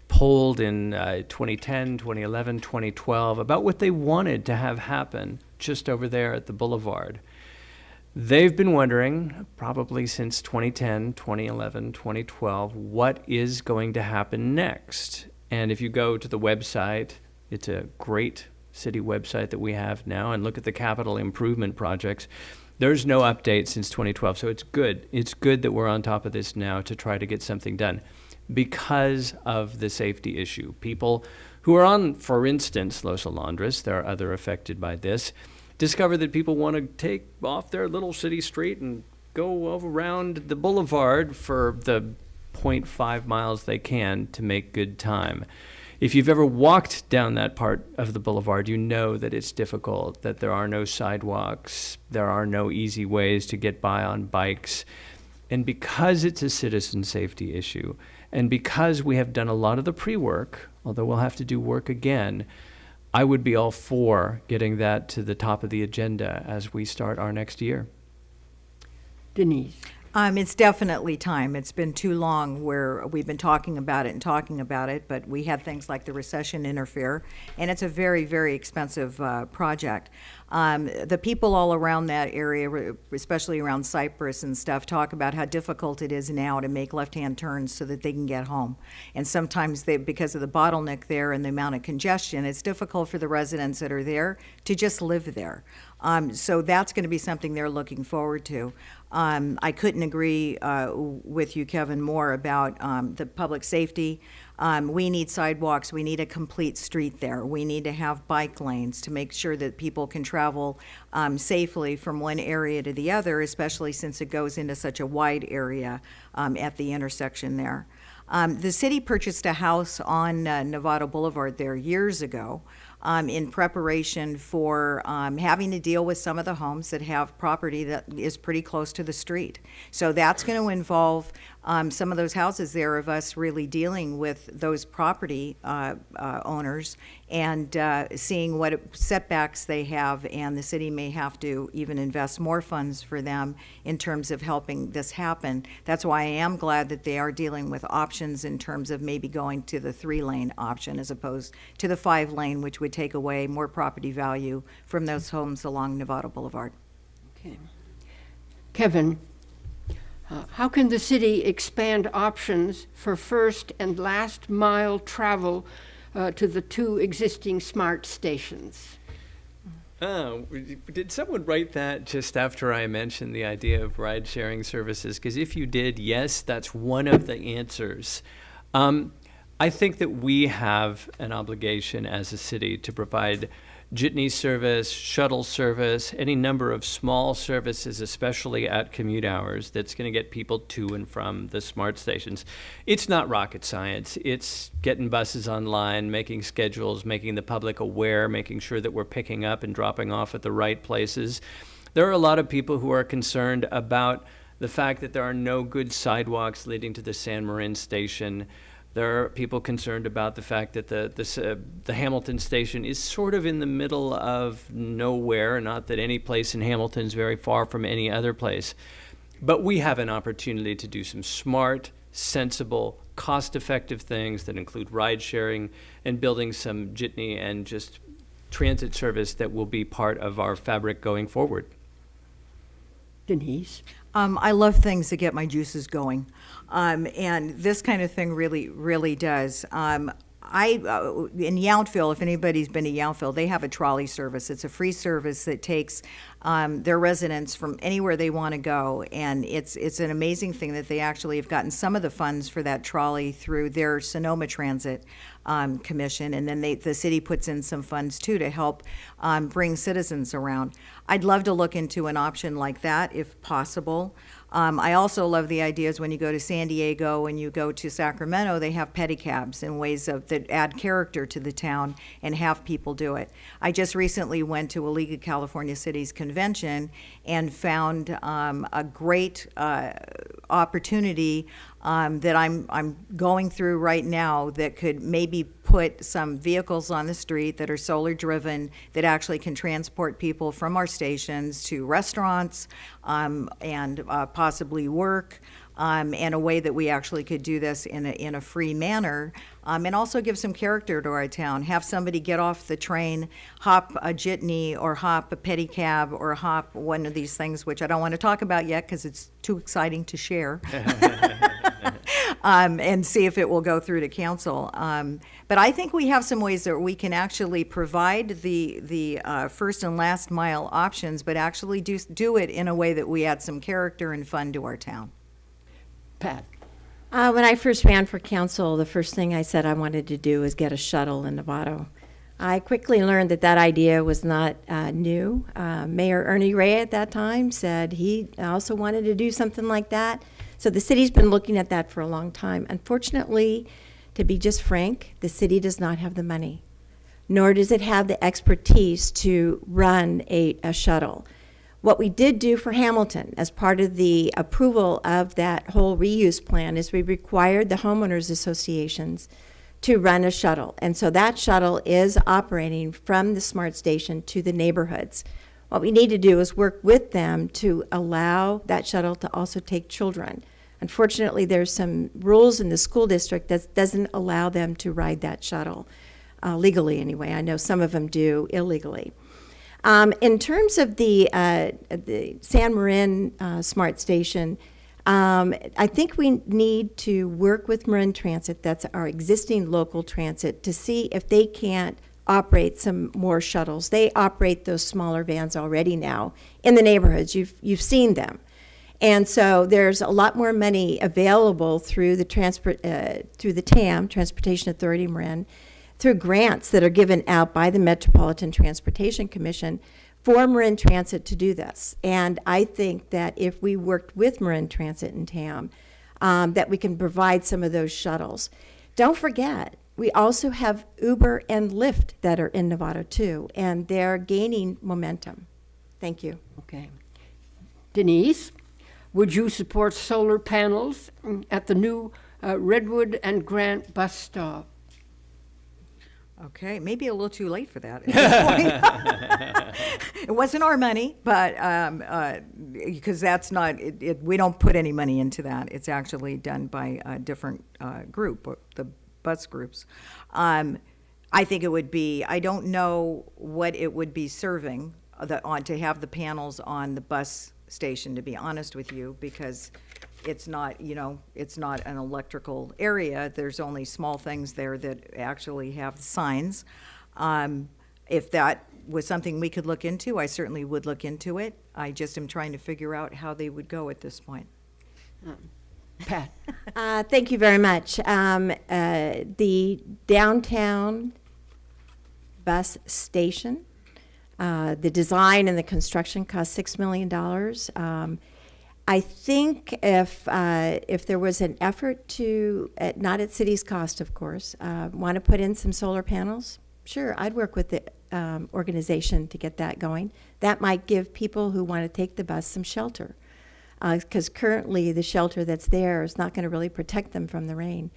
polled in 2010, 2011, 2012 about what they wanted to have happen just over there at the boulevard. They've been wondering, probably since 2010, 2011, 2012, what is going to happen next. And if you go to the website, it's a great city website that we have now, and look at the capital improvement projects. There's no update since 2012, so it's good. It's good that we're on top of this now to try to get something done because of the safety issue. People who are on, for instance, Los Alondras, there are other affected by this, discover that people want to take off their little city street and go around the boulevard for the 0.5 miles they can to make good time. If you've ever walked down that part of the boulevard, you know that it's difficult, that there are no sidewalks, there are no easy ways to get by on bikes. And because it's a citizen safety issue, and because we have done a lot of the pre-work, although we'll have to do work again, I would be all for getting that to the top of the agenda as we start our next year. Denise? It's definitely time. It's been too long where we've been talking about it, but we had things like the recession interfere, and it's a very, very expensive project. The people all around that area, especially around Cypress and stuff, talk about how difficult it is now to make left-hand turns so that they can get home. And sometimes because of the bottleneck there and the amount of congestion, it's difficult for the residents that are there to just live there. So that's going to be something they're looking forward to. I couldn't agree with you, Kevin, more about the public safety. We need sidewalks. We need a complete street there. We need to have bike lanes to make sure that people can travel safely from one area to the other, especially since it goes into such a wide area at the intersection there. The city purchased a house on Novato Boulevard there years ago. In preparation for having to deal with some of the homes that have property that is pretty close to the street. So that's going to involve some of those houses there of us really dealing with those property owners and seeing what setbacks they have, and the city may have to even invest more funds for them in terms of helping this happen. That's why I am glad that they are dealing with options in terms of maybe going to the 3-lane option as opposed to the 5-lane, which would take away more property value from those homes along Novato Boulevard. Okay. Kevin, how can the city expand options for first and last mile travel to the 2 existing smart stations? Oh, did someone write that just after I mentioned the idea of ride-sharing services? Because if you did, yes, that's one of the answers. I think that we have an obligation as a city to provide jitney service, shuttle service, any number of small services, especially at commute hours, that's going to get people to and from the smart stations. It's not rocket science. It's getting buses online, making schedules, making the public aware, making sure that we're picking up and dropping off at the right places. There are a lot of people who are concerned about the fact that there are no good sidewalks leading to the San Marin station. There are people concerned about the fact that the Hamilton station is sort of in the middle of nowhere, not that any place in Hamilton is very far from any other place. But we have an opportunity to do some smart, sensible, cost-effective things that include ride sharing and building some jitney and just transit service that will be part of our fabric going forward. Denise? I love things that get my juices going, and this kind of thing really does. In Yountville, if anybody's been to Yountville, they have a trolley service. It's a free service that takes their residents from anywhere they want to go, and it's an amazing thing that they actually have gotten some of the funds for that trolley through their Sonoma Transit Commission, and then the city puts in some funds too to help bring citizens around. I'd love to look into an option like that if possible. I also love the ideas when you go to San Diego and you go to Sacramento, they have pedicabs and ways that add character to the town and have people do it. I just recently went to a League of California Cities convention and found a great opportunity that I'm going through right now that could maybe put some vehicles on the street that are solar driven that actually can transport people from our stations to restaurants and possibly work, and a way that we actually could do this in a free manner, and also give some character to our town. Have somebody get off the train, hop a jitney or hop a pedicab or hop one of these things, which I don't want to talk about yet because it's too exciting to share. And see if it will go through to council. But I think we have some ways that we can actually provide the first and last mile options, but actually do it in a way that we add some character and fun to our town. Pat? When I first ran for council, the first thing I said I wanted to do was get a shuttle in Novato. I quickly learned that idea was not new. Mayor Ernie Ray at that time said he also wanted to do something like that. So the city's been looking at that for a long time. Unfortunately, to be just frank, the city does not have the money, nor does it have the expertise to run a shuttle. What we did do for Hamilton as part of the approval of that whole reuse plan is we required the homeowners associations to run a shuttle. And so that shuttle is operating from the smart station to the neighborhoods. What we need to do is work with them to allow that shuttle to also take children. Unfortunately, there's some rules in the school district that doesn't allow them to ride that shuttle, legally anyway. I know some of them do illegally. In terms of the San Marin Smart Station, I think we need to work with Marin Transit, that's our existing local transit, to see if they can't operate some more shuttles. They operate those smaller vans already now in the neighborhoods. You've seen them. And so there's a lot more money available through the TAM, Transportation Authority Marin, through grants that are given out by the Metropolitan Transportation Commission for Marin Transit to do this. And I think that if we worked with Marin Transit and TAM, that we can provide some of those shuttles. Don't forget, we also have Uber and Lyft that are in Novato too, and they're gaining momentum. Thank you. Okay. Denise, would you support solar panels at the new Redwood and Grant bus stop? Okay, maybe a little too late for that at this point. It wasn't our money, but because that's not, we don't put any money into that. It's actually done by a different group, the bus groups. I think it would be, I don't know what it would be serving to have the panels on the bus station, to be honest with you, because it's not, it's not an electrical area. There's only small things there that actually have signs. If that was something we could look into, I certainly would look into it. I just am trying to figure out how they would go at this point. Pat? Thank you very much. The downtown bus station The design and the construction cost $6 million. I think if there was an effort to, not at city's cost, of course, want to put in some solar panels, sure, I'd work with the organization to get that going. That might give people who want to take the bus some shelter, because currently the shelter that's there is not going to really protect them from the rain.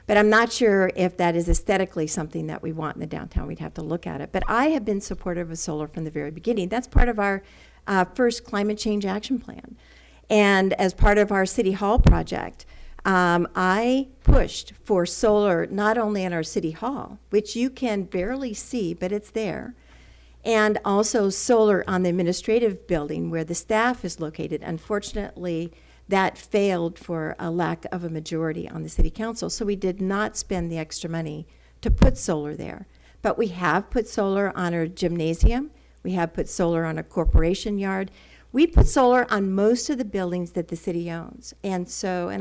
But I'm not sure if that is aesthetically something that we want in the downtown. We'd have to look at it. But I have been supportive of solar from the very beginning. That's part of our first climate change action plan. And as part of our City Hall project, I pushed for solar not only in our City Hall, which you can barely see, but it's there, and also solar on the administrative building where the staff is located. Unfortunately, that failed for a lack of a majority on the City Council, so we did not spend the extra money to put solar there. But we have put solar on our gymnasium. We have put solar on a corporation yard. We put solar on most of the buildings that the city owns. And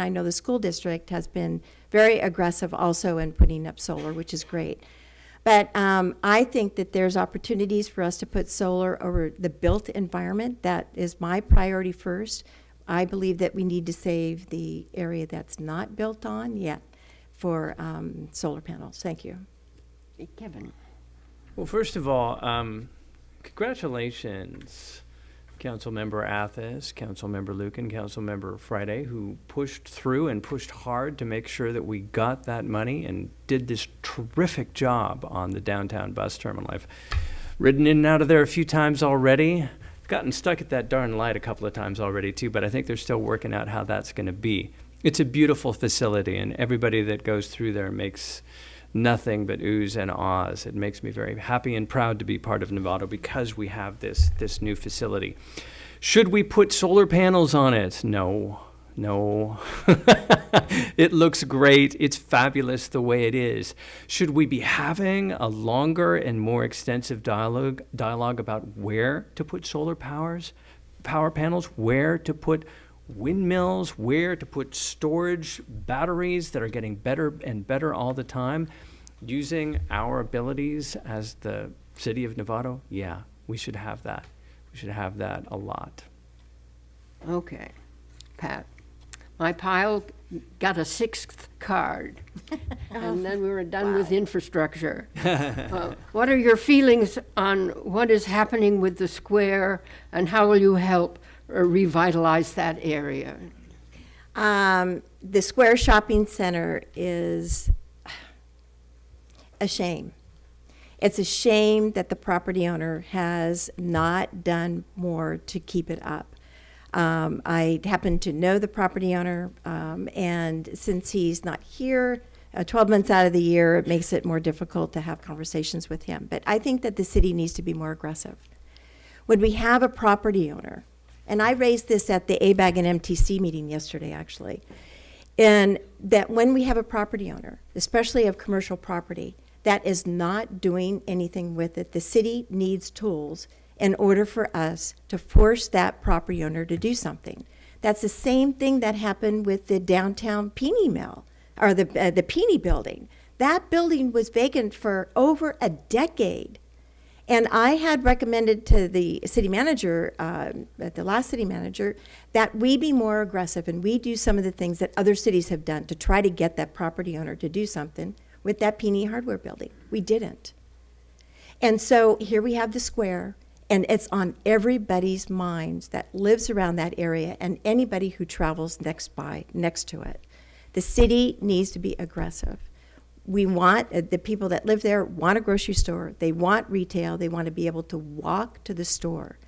I know the school district has been very aggressive also in putting up solar, which is great. But I think that there's opportunities for us to put solar over the built environment. That is my priority first. I believe that we need to save the area that's not built on yet for solar panels. Thank you. Kevin. Well, first of all, congratulations, Councilmember Athis, Councilmember Lucan, Councilmember Friday, who pushed through and pushed hard to make sure that we got that money and did this terrific job on the downtown bus terminal. I've ridden in and out of there a few times already. I've gotten stuck at that darn light a couple of times already too, but I think they're still working out how that's going to be. It's a beautiful facility, and everybody that goes through there makes nothing but oohs and ahs. It makes me very happy and proud to be part of Novato because we have this new facility. Should we put solar panels on it? No. It looks great. It's fabulous the way it is. Should we be having a longer and more extensive dialogue about where to put solar power panels, where to put windmills, where to put storage batteries that are getting better and better all the time, using our abilities as the city of Novato? Yeah, we should have that. We should have that a lot. Okay. Pat. My pile got a sixth card, and then we were done with infrastructure. What are your feelings on what is happening with the square, and how will you help revitalize that area? The Square Shopping Center is a shame. It's a shame that the property owner has not done more to keep it up. I happen to know the property owner, and since he's not here 12 months out of the year, it makes it more difficult to have conversations with him. But I think that the city needs to be more aggressive. When we have a property owner, and I raised this at the ABAG and MTC meeting yesterday, actually, and that when we have a property owner, especially of commercial property, that is not doing anything with it, the city needs tools in order for us to force that property owner to do something. That's the same thing that happened with the downtown Peony Mill, or the Peony building. That building was vacant for over a decade. And I had recommended to the city manager, the last city manager, that we be more aggressive and we do some of the things that other cities have done to try to get that property owner to do something with that Peony hardware building. We didn't. And so here we have the square, and it's on everybody's minds that lives around that area and anybody who travels next to it. The city needs to be aggressive. We want, the people that live there want a grocery store, they want retail, they want to be able to walk to the store.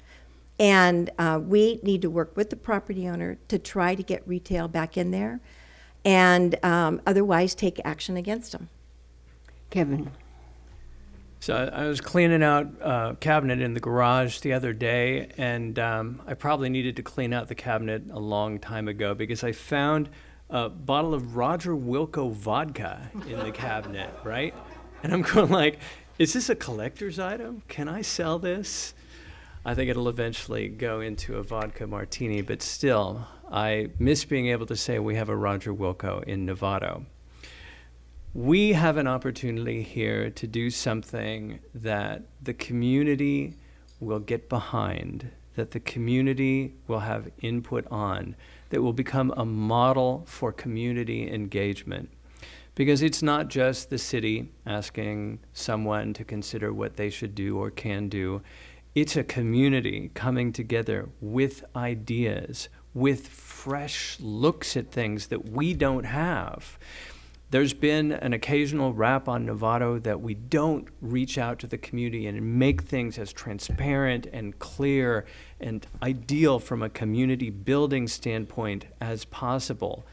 And we need to work with the property owner to try to get retail back in there, and otherwise take action against them. Kevin. So I was cleaning out a cabinet in the garage the other day, and I probably needed to clean out the cabinet a long time ago because I found a bottle of Roger Wilco vodka in the cabinet, right? And I'm going like, is this a collector's item? Can I sell this? I think it'll eventually go into a vodka martini, but still, I miss being able to say we have a Roger Wilco in Novato. We have an opportunity here to do something that the community will get behind, that the community will have input on, that will become a model for community engagement. Because it's not just the city asking someone to consider what they should do or can do. It's a community coming together with ideas, with fresh looks at things that we don't have. There's been an occasional rap on Novato that we don't reach out to the community and make things as transparent and clear and ideal from a community building standpoint as possible.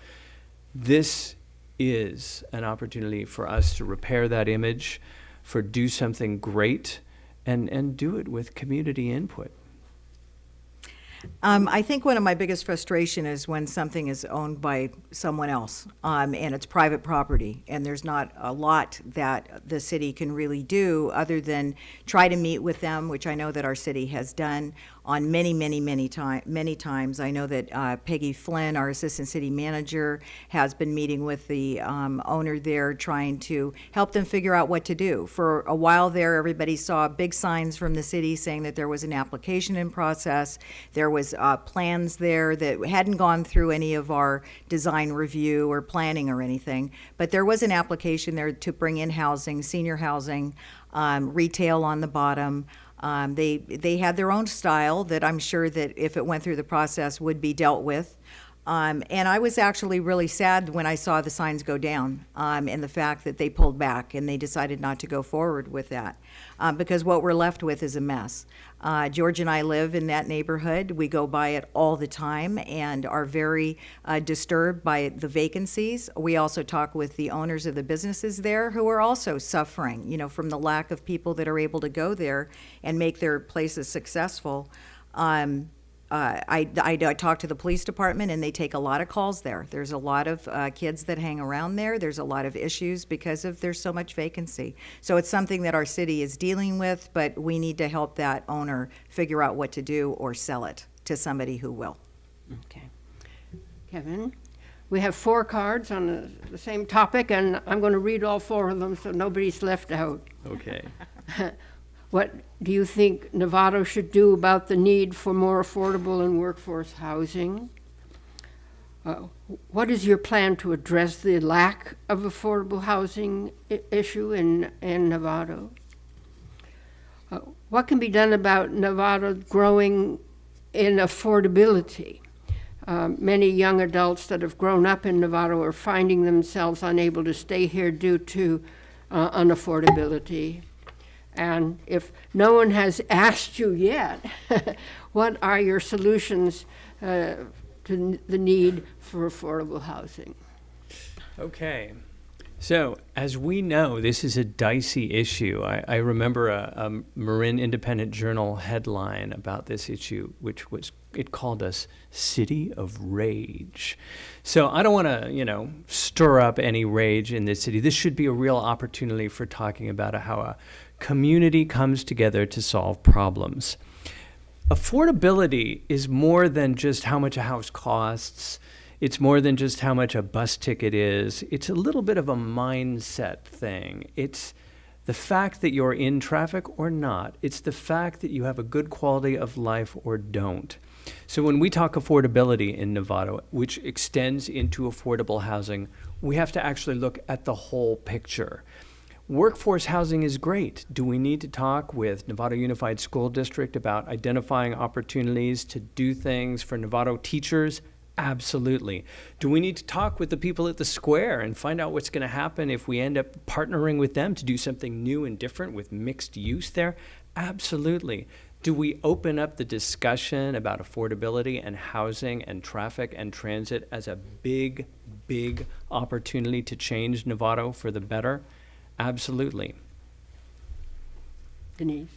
This is an opportunity for us to repair that image, for do something great, and do it with community input. I think one of my biggest frustration is when something is owned by someone else, and it's private property, and there's not a lot that the city can really do other than try to meet with them, which I know that our city has done on many times. I know that Peggy Flynn, our assistant city manager, has been meeting with the owner there, trying to help them figure out what to do. For a while there, everybody saw big signs from the city saying that there was an application in process. There was plans there that hadn't gone through any of our design review or planning or anything, but there was an application there to bring in housing, senior housing, retail on the bottom. They had their own style that I'm sure that if it went through the process would be dealt with. And I was actually really sad when I saw the signs go down, and the fact that they pulled back and they decided not to go forward with that, because what we're left with is a mess. George and I live in that neighborhood. We go by it all the time and are very disturbed by the vacancies. We also talk with the owners of the businesses there who are also suffering, from the lack of people that are able to go there and make their places successful. I talk to the police department, and they take a lot of calls there. There's a lot of kids that hang around there. There's a lot of issues because there's so much vacancy. So it's something that our city is dealing with, but we need to help that owner figure out what to do or sell it to somebody who will. Okay. Kevin, we have 4 cards on the same topic, and I'm going to read all 4 of them so nobody's left out. Okay. What do you think Novato should do about the need for more affordable and workforce housing? What is your plan to address the lack of affordable housing issue in Novato? What can be done about Novato growing in affordability? Many young adults that have grown up in Novato are finding themselves unable to stay here due to unaffordability. And if no one has asked you yet, what are your solutions to the need for affordable housing? Okay. So, as we know, this is a dicey issue. I remember a Marin Independent Journal headline about this issue, it called us City of Rage. So I don't want to, stir up any rage in this city. This should be a real opportunity for talking about how a community comes together to solve problems. Affordability is more than just how much a house costs. It's more than just how much a bus ticket is. It's a little bit of a mindset thing. It's the fact that you're in traffic or not. It's the fact that you have a good quality of life or don't. So when we talk affordability in Novato, which extends into affordable housing, we have to actually look at the whole picture. Workforce housing is great. Do we need to talk with Novato Unified School District about identifying opportunities to do things for Novato teachers? Absolutely. Do we need to talk with the people at the square and find out what's going to happen if we end up partnering with them to do something new and different with mixed use there? Absolutely. Do we open up the discussion about affordability and housing and traffic and transit as a big, big opportunity to change Novato for the better? Absolutely. Denise?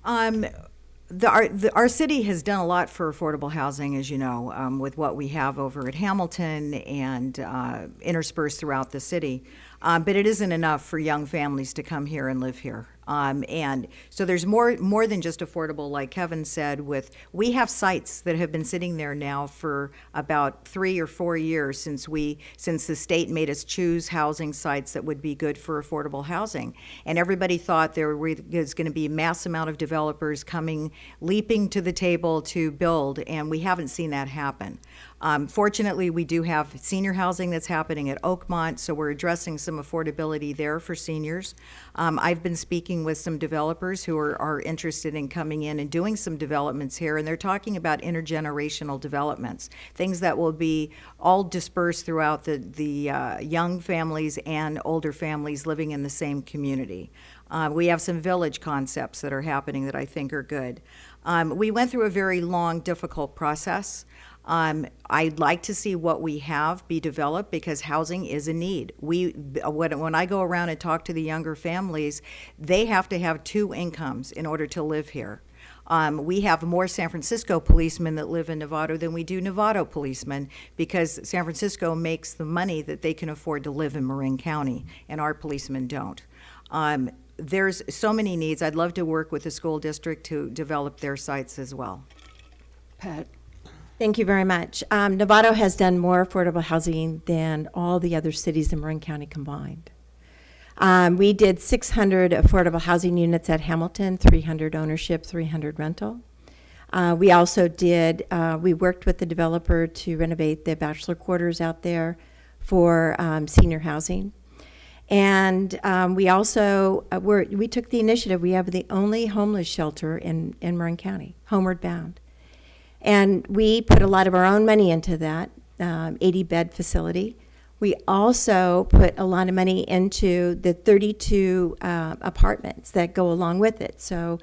Our city has done a lot for affordable housing, as you know, with what we have over at Hamilton and interspersed throughout the city. But it isn't enough for young families to come here and live here. And so there's more than just affordable, like Kevin said. We have sites that have been sitting there now for about 3 or 4 years since the state made us choose housing sites that would be good for affordable housing. And everybody thought there was going to be a mass amount of developers leaping to the table to build, and we haven't seen that happen. Fortunately, we do have senior housing that's happening at Oakmont, so we're addressing some affordability there for seniors. I've been speaking with some developers who are interested in coming in and doing some developments here, and they're talking about intergenerational developments, things that will be all dispersed throughout the young families and older families living in the same community. We have some village concepts that are happening that I think are good. We went through a very long, difficult process. I'd like to see what we have be developed because housing is a need. When I go around and talk to the younger families, they have to have 2 incomes in order to live here. We have more San Francisco policemen that live in Novato than we do Novato policemen because San Francisco makes the money that they can afford to live in Marin County, and our policemen don't. There's so many needs. I'd love to work with the school district to develop their sites as well. Pat? Thank you very much. Novato has done more affordable housing than all the other cities in Marin County combined. We did 600 affordable housing units at Hamilton, 300 ownership, 300 rental. We also we worked with the developer to renovate the bachelor quarters out there for senior housing. And we also, we took the initiative. We have the only homeless shelter in Marin County, homeward bound. And we put a lot of our own money into that 80-bed facility. We also put a lot of money into the 32 apartments that go along with it. So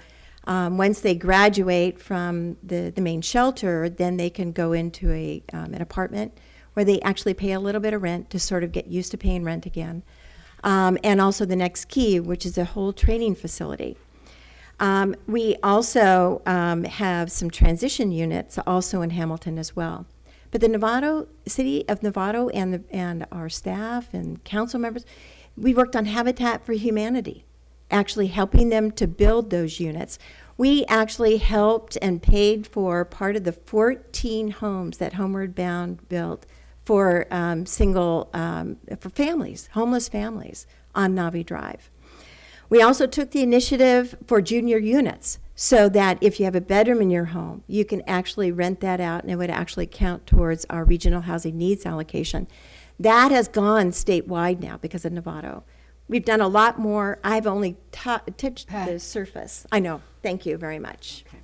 once they graduate from the main shelter, then they can go into an apartment where they actually pay a little bit of rent to sort of get used to paying rent again. And also the next key, which is a whole training facility. We also have some transition units also in Hamilton as well. But the city of Novato and our staff and council members, we worked on Habitat for Humanity, actually helping them to build those units. We actually helped and paid for part of the 14 homes that Homeward Bound built for for families, homeless families on Navi Drive. We also took the initiative for junior units so that if you have a bedroom in your home, you can actually rent that out and it would actually count towards our regional housing needs allocation. That has gone statewide now because of Novato. We've done a lot more. I've only touched the surface. I know. Thank you very much. Okay.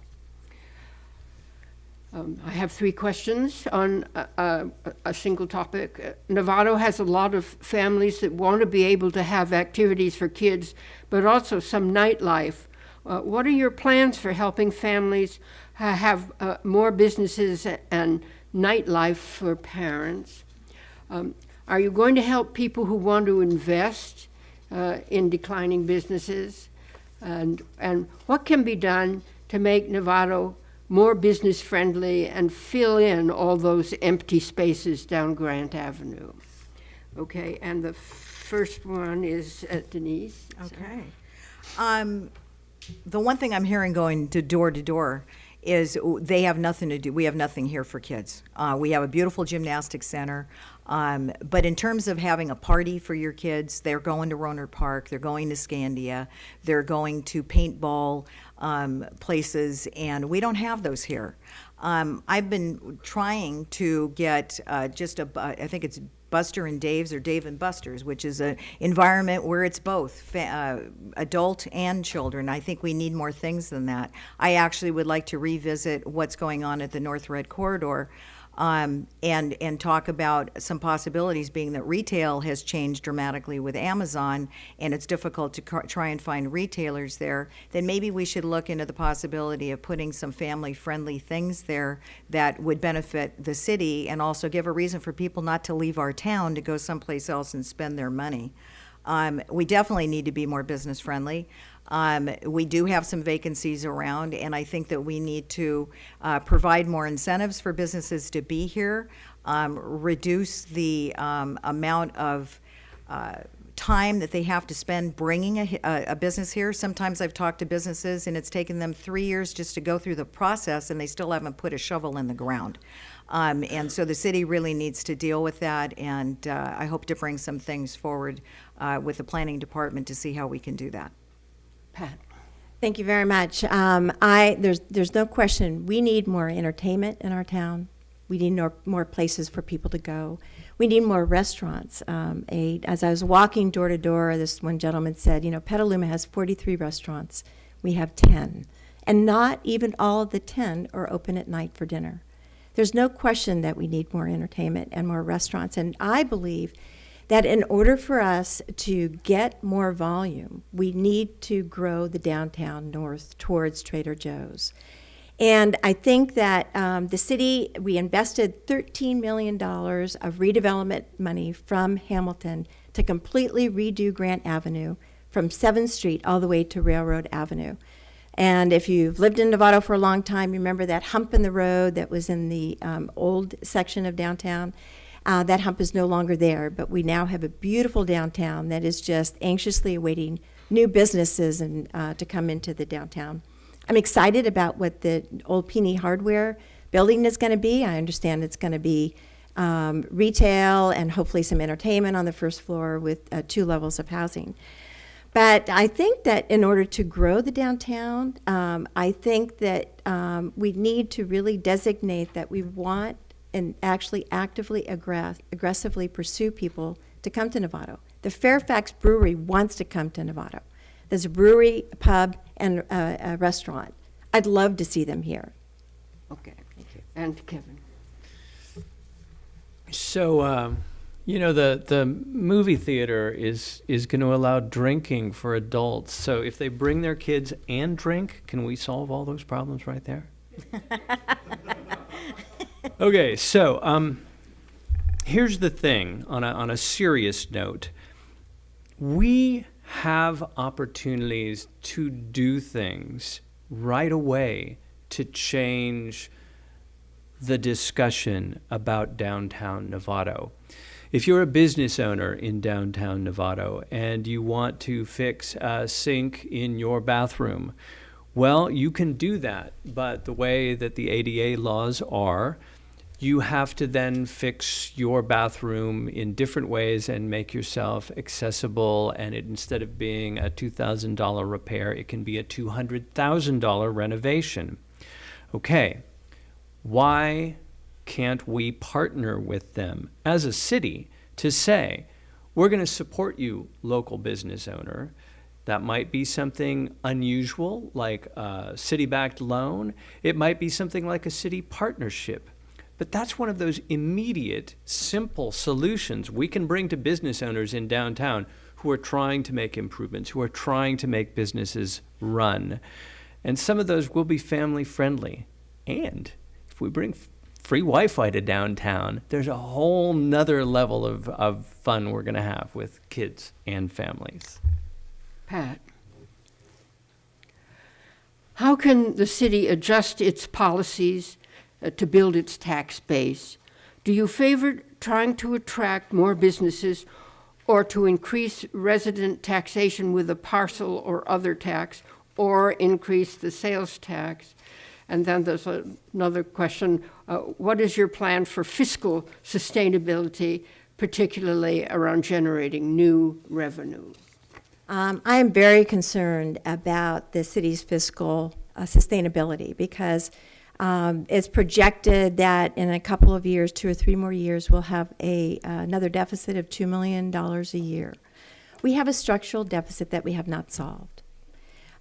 I have 3 questions on a single topic. Novato has a lot of families that want to be able to have activities for kids, but also some nightlife. What are your plans for helping families have more businesses and nightlife for parents? Are you going to help people who want to invest in declining businesses? And what can be done to make Novato more business friendly and fill in all those empty spaces down Grant Avenue? Okay, and the first one is Denise. Okay. The one thing I'm hearing going to door is they have nothing to do. We have nothing here for kids. We have a beautiful gymnastics center. But in terms of having a party for your kids, they're going to Roner Park, they're going to Scandia, they're going to paintball places, and we don't have those here. I've been trying to get I think it's Buster and Dave's or Dave and Buster's, which is an environment where it's both adult and children. I think we need more things than that. I actually would like to revisit what's going on at the North Red Corridor and talk about some possibilities, being that retail has changed dramatically with Amazon and it's difficult to try and find retailers there. Then maybe we should look into the possibility of putting some family-friendly things there that would benefit the city and also give a reason for people not to leave our town to go someplace else and spend their money. We definitely need to be more business-friendly. We do have some vacancies around, and I think that we need to provide more incentives for businesses to be here, reduce the amount of time that they have to spend bringing a business here. Sometimes I've talked to businesses and it's taken them 3 years just to go through the process and they still haven't put a shovel in the ground. And so the city really needs to deal with that, and I hope to bring some things forward with the planning department to see how we can do that. Pat? Thank you very much. There's no question, we need more entertainment in our town. We need more places for people to go. We need more restaurants. As I was walking door to door, this one gentleman said, Petaluma has 43 restaurants. We have 10. And not even all of the 10 are open at night for dinner. There's no question that we need more entertainment and more restaurants. And I believe that in order for us to get more volume, we need to grow the downtown north towards Trader Joe's. And I think that the city, we invested $13 million of redevelopment money from Hamilton to completely redo Grant Avenue from 7th Street all the way to Railroad Avenue. And if you've lived in Novato for a long time, you remember that hump in the road that was in the old section of downtown. That hump is no longer there, but we now have a beautiful downtown that is just anxiously awaiting new businesses and to come into the downtown. I'm excited about what the old Peony Hardware building is going to be. I understand it's going to be retail and hopefully some entertainment on the first floor with 2 levels of housing. But I think that in order to grow the downtown, I think that we need to really designate that we want and actually actively, aggressively pursue people to come to Novato. The Fairfax Brewery wants to come to Novato. There's a brewery, a pub, and a restaurant. I'd love to see them here. Okay. And Kevin? So, the movie theater is going to allow drinking for adults. So if they bring their kids and drink, can we solve all those problems right there? Okay, so here's the thing on a serious note. We have opportunities to do things right away to change the discussion about downtown Novato. If you're a business owner in downtown Novato and you want to fix a sink in your bathroom, well, you can do that, but the way that the ADA laws are, you have to then fix your bathroom in different ways and make yourself accessible, and instead of being a $2,000 repair, it can be a $200,000 renovation. Okay, why can't we partner with them as a city to say, we're going to support you, local business owner? That might be something unusual, like a city-backed loan. It might be something like a city partnership. But that's one of those immediate, simple solutions we can bring to business owners in downtown who are trying to make improvements, who are trying to make businesses run. And some of those will be family-friendly. And if we bring free Wi-Fi to downtown, there's a whole nother level of fun we're going to have with kids and families. Pat? How can the city adjust its policies to build its tax base? Do you favor trying to attract more businesses or to increase resident taxation with a parcel or other tax, or increase the sales tax? And then there's another question. What is your plan for fiscal sustainability, particularly around generating new revenue? I am very concerned about the city's fiscal sustainability because it's projected that in a couple of years, 2 or 3 more years, we'll have another deficit of $2 million a year. We have a structural deficit that we have not solved.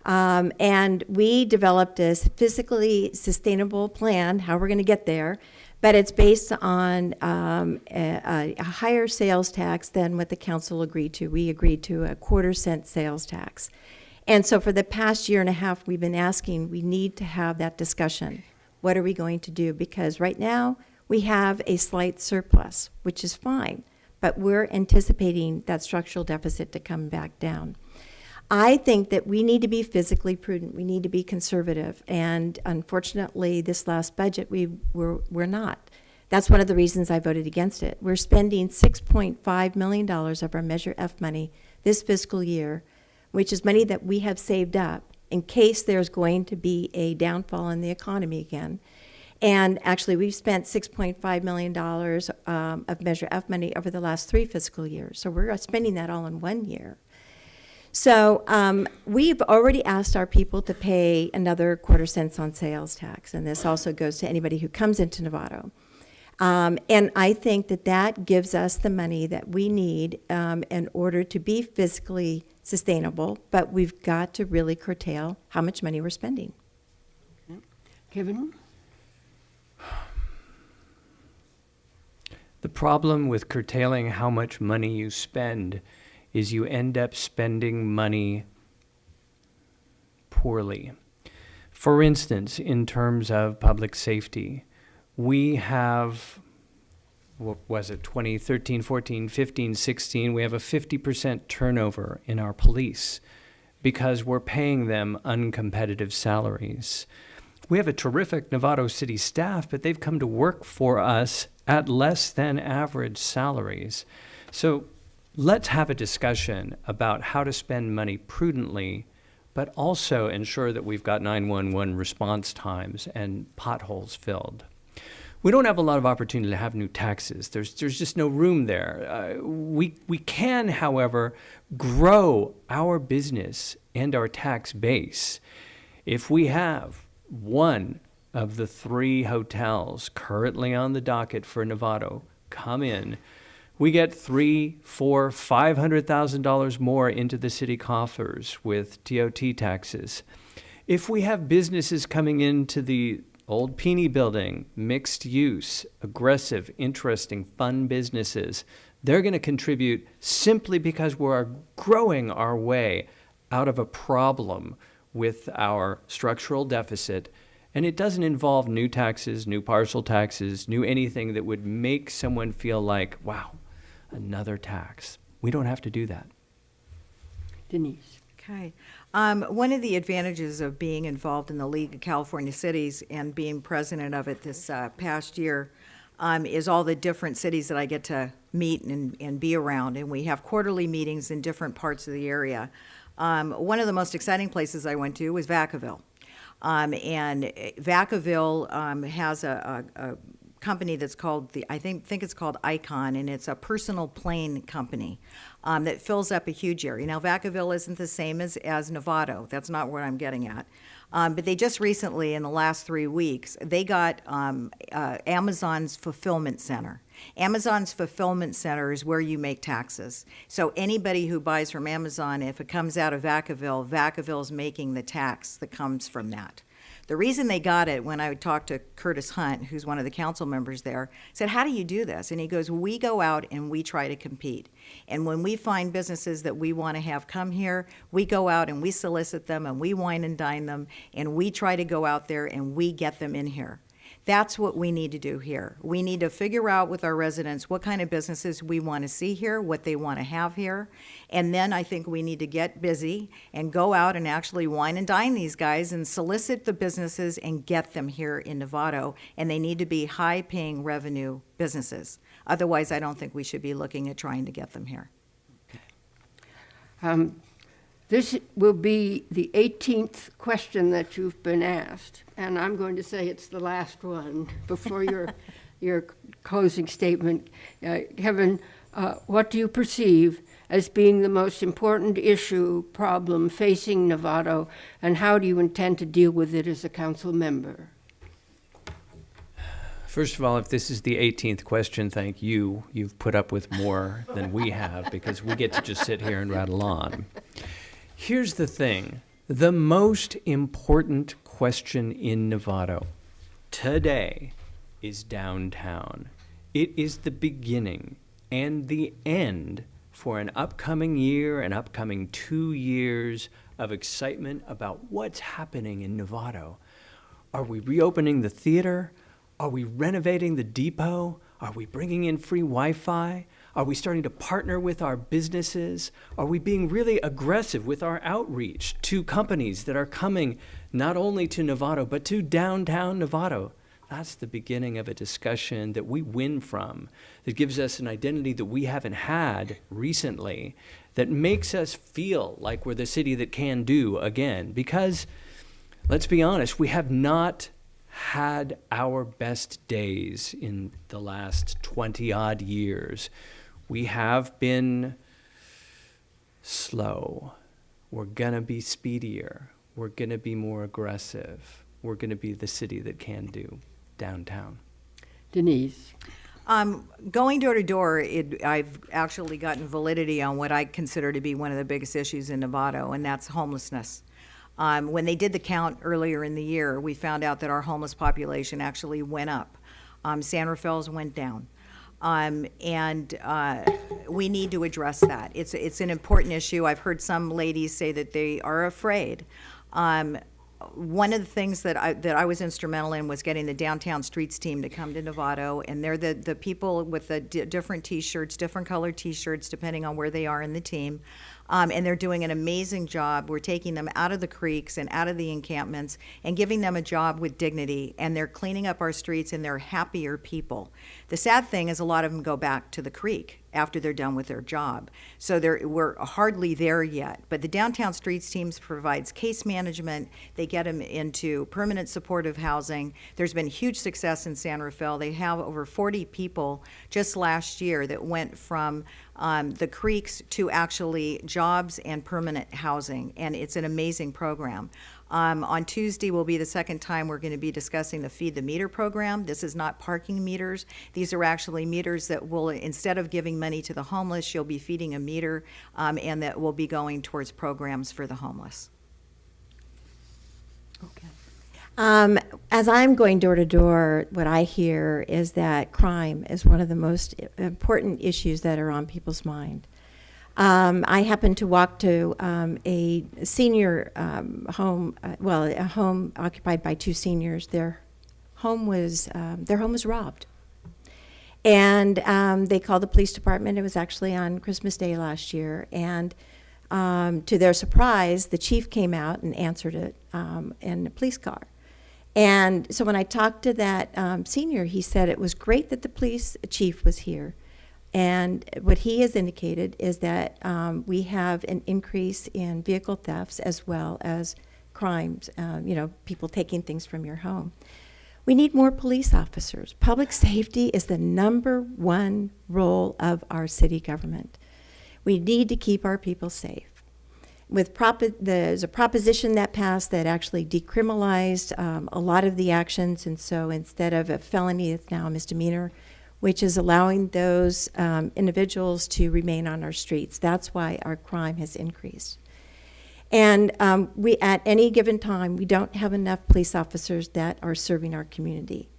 And we developed a fiscally sustainable plan, how we're going to get there, but it's based on a higher sales tax than what the council agreed to. We agreed to a 1/4-cent sales tax. And so for the past year and a half, we've been asking, we need to have that discussion. What are we going to do? Because right now, we have a slight surplus, which is fine, but we're anticipating that structural deficit to come back down. I think that we need to be fiscally prudent. We need to be conservative. And unfortunately, this last budget, we're not. That's one of the reasons I voted against it. We're spending $6.5 million of our Measure F money this fiscal year, which is money that we have saved up in case there's going to be a downfall in the economy again. And actually, we've spent $6.5 million of Measure F money over the last 3 fiscal years. So we're spending that all in 1 year. So we've already asked our people to pay another quarter cents on sales tax, and this also goes to anybody who comes into Novato. And I think that that gives us the money that we need in order to be fiscally sustainable, but we've got to really curtail how much money we're spending. Kevin? The problem with curtailing how much money you spend is you end up spending money poorly. For instance, in terms of public safety, we have, what was it, 2013, 14, 15, 16, we have a 50% turnover in our police because we're paying them uncompetitive salaries. We have a terrific Novato City staff, but they've come to work for us at less than average salaries. So let's have a discussion about how to spend money prudently, but also ensure that we've got 911 response times and potholes filled. We don't have a lot of opportunity to have new taxes. There's just no room there. We can, however, grow our business and our tax base. If we have one of the 3 hotels currently on the docket for Novato come in, we get $300,000, $400,000, $500,000 more into the city coffers with TOT taxes. If we have businesses coming into the Old Peony building, mixed use, aggressive, interesting, fun businesses, they're going to contribute simply because we're growing our way out of a problem with our structural deficit. And it doesn't involve new taxes, new parcel taxes, new anything that would make someone feel like, wow, another tax. We don't have to do that. Denise? Okay. One of the advantages of being involved in the League of California Cities and being president of it this past year is all the different cities that I get to meet and be around. And we have quarterly meetings in different parts of the area. One of the most exciting places I went to was Vacaville. And Vacaville has a company that's called I think it's called Icon, and it's a personal plane company that fills up a huge area. Now, Vacaville isn't the same as Novato. That's not what I'm getting at. But they just recently, in the last 3 weeks, they got Amazon's fulfillment center. Amazon's fulfillment center is where you make taxes. So anybody who buys from Amazon, if it comes out of Vacaville, Vacaville's making the tax that comes from that. The reason they got it, when I talked to Curtis Hunt, who's one of the council members there, said, how do you do this? And he goes, we go out and we try to compete. And when we find businesses that we want to have come here, we go out and we solicit them and we wine and dine them, and we try to go out there and we get them in here. That's what we need to do here. We need to figure out with our residents what kind of businesses we want to see here, what they want to have here. And then I think we need to get busy and go out and actually wine and dine these guys and solicit the businesses and get them here in Novato. And they need to be high-paying revenue businesses. Otherwise, I don't think we should be looking at trying to get them here. This will be the 18th question that you've been asked, and I'm going to say it's the last one before your closing statement. Kevin, what do you perceive as being the most important problem facing Novato, and how do you intend to deal with it as a council member? First of all, if this is the 18th question, thank you. You've put up with more than we have because we get to just sit here and rattle on. Here's the thing. The most important question in Novato today is downtown. It is the beginning and the end for an upcoming year, an upcoming 2 years of excitement about what's happening in Novato. Are we reopening the theater? Are we renovating the depot? Are we bringing in free Wi-Fi? Are we starting to partner with our businesses? Are we being really aggressive with our outreach to companies that are coming not only to Novato, but to downtown Novato? That's the beginning of a discussion that we win from, that gives us an identity that we haven't had recently, that makes us feel like we're the city that can do again. Because, let's be honest, we have not had our best days in the last 20-odd years. We have been slow. We're going to be speedier. We're going to be more aggressive. We're going to be the city that can do downtown. Denise? Going door to door, I've actually gotten validity on what I consider to be one of the biggest issues in Novato, and that's homelessness. When they did the count earlier in the year, we found out that our homeless population actually went up. San Rafael's went down. We need to address that. It's an important issue. I've heard some ladies say that they are afraid. One of the things that I was instrumental in was getting the Downtown Streets team to come to Novato, and they're the people with the different T-shirts, different colored T-shirts, depending on where they are in the team. And they're doing an amazing job. We're taking them out of the creeks and out of the encampments and giving them a job with dignity, and they're cleaning up our streets, and they're happier people. The sad thing is a lot of them go back to the creek after they're done with their job. So we're hardly there yet. But the Downtown Streets teams provides case management. They get them into permanent supportive housing. There's been huge success in San Rafael. They have over 40 people just last year that went from the creeks to actually jobs and permanent housing, and it's an amazing program. On Tuesday will be the second time we're going to be discussing the Feed the Meter program. This is not parking meters. These are actually meters that will, instead of giving money to the homeless, you'll be feeding a meter, and that will be going towards programs for the homeless. Okay. As I'm going door to door, what I hear is that crime is one of the most important issues that are on people's mind. I happened to walk to a senior home, a home occupied by two seniors. Their home was robbed, and they called the police department. It was actually on Christmas Day last year, and to their surprise, the chief came out and answered it in a police car. And so when I talked to that senior, he said it was great that the police chief was here. And what he has indicated is that we have an increase in vehicle thefts as well as crimes, people taking things from your home. We need more police officers. Public safety is the number one role of our city government. We need to keep our people safe. There's a proposition that passed that actually decriminalized a lot of the actions, and so instead of a felony, it's now a misdemeanor, which is allowing those individuals to remain on our streets. That's why our crime has increased. And we, at any given time, we don't have enough police officers that are serving our community.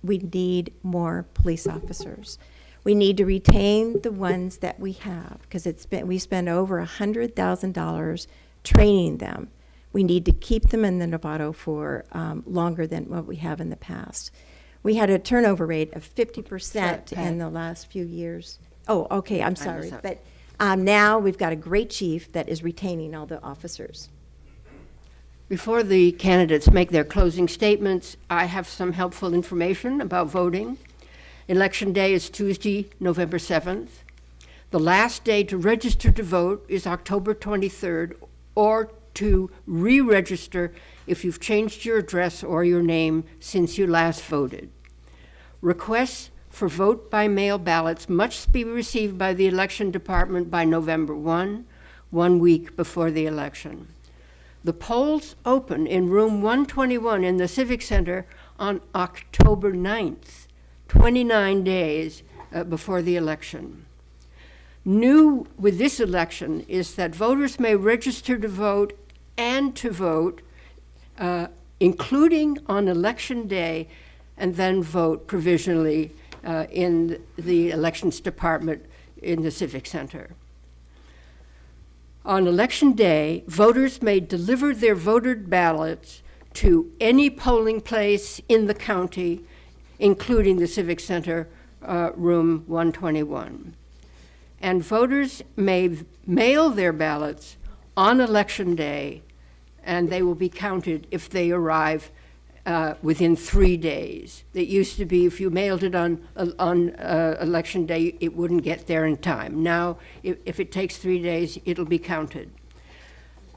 We need more police officers. We need to retain the ones that we have, because we spend over $100,000 training them. We need to keep them in the Novato for longer than what we have in the past. We had a turnover rate of 50% in the last few years. Oh, okay, I'm sorry. But now we've got a great chief that is retaining all the officers. Before the candidates make their closing statements, I have some helpful information about voting. Election day is Tuesday, November 7th. The last day to register to vote is October 23rd, or to re-register if you've changed your address or your name since you last voted. Requests for vote-by-mail ballots must be received by the election department by November 1 week before the election. The polls open in room 121 in the Civic Center on October 9th, 29 days before the election. New with this election is that voters may register to vote and to vote, including on election day, and then vote provisionally in the elections department in the Civic Center. On election day, voters may deliver their voted ballots to any polling place in the county, including the Civic Center, room 121. And voters may mail their ballots on election day, and they will be counted if they arrive within 3 days. It used to be if you mailed it on election day, it wouldn't get there in time. Now, if it takes 3 days, it'll be counted.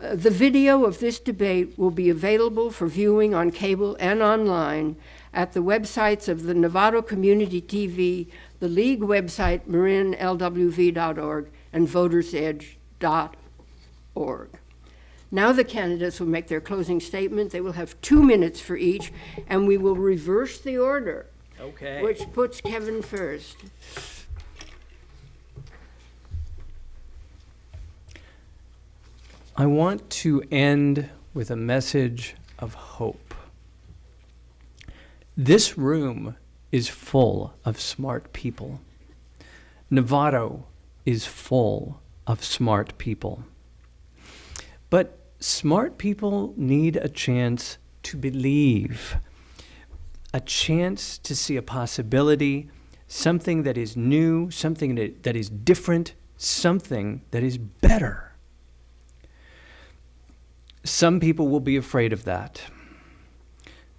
The video of this debate will be available for viewing on cable and online at the websites of the Novato Community TV, the League website, marinlwv.org, and votersedge.org. Now the candidates will make their closing statement. They will have 2 minutes for each, and we will reverse the order, Okay. which puts Kevin first. I want to end with a message of hope. This room is full of smart people. Novato is full of smart people. But smart people need a chance to believe, a chance to see a possibility, something that is new, something that is different, something that is better. Some people will be afraid of that,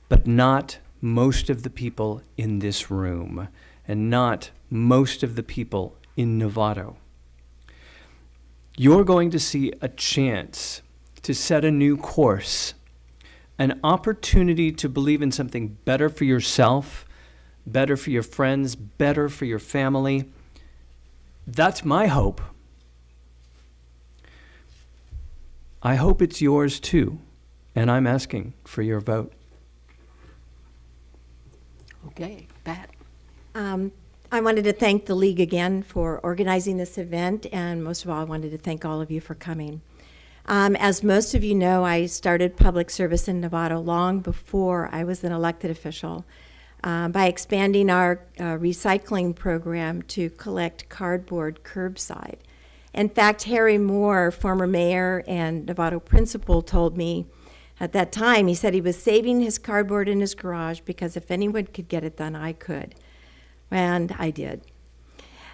but not most of the people in this room, and not most of the people in Novato. You're going to see a chance to set a new course, an opportunity to believe in something better for yourself, better for your friends, better for your family. That's my hope. I hope it's yours too, and I'm asking for your vote. Okay, Pat. I wanted to thank the League again for organizing this event, and most of all, I wanted to thank all of you for coming. As most of you know, I started public service in Novato long before I was an elected official by expanding our recycling program to collect cardboard curbside. In fact, Harry Moore, former mayor and Novato principal, told me at that time, he said he was saving his cardboard in his garage because if anyone could get it done, I could. And I did.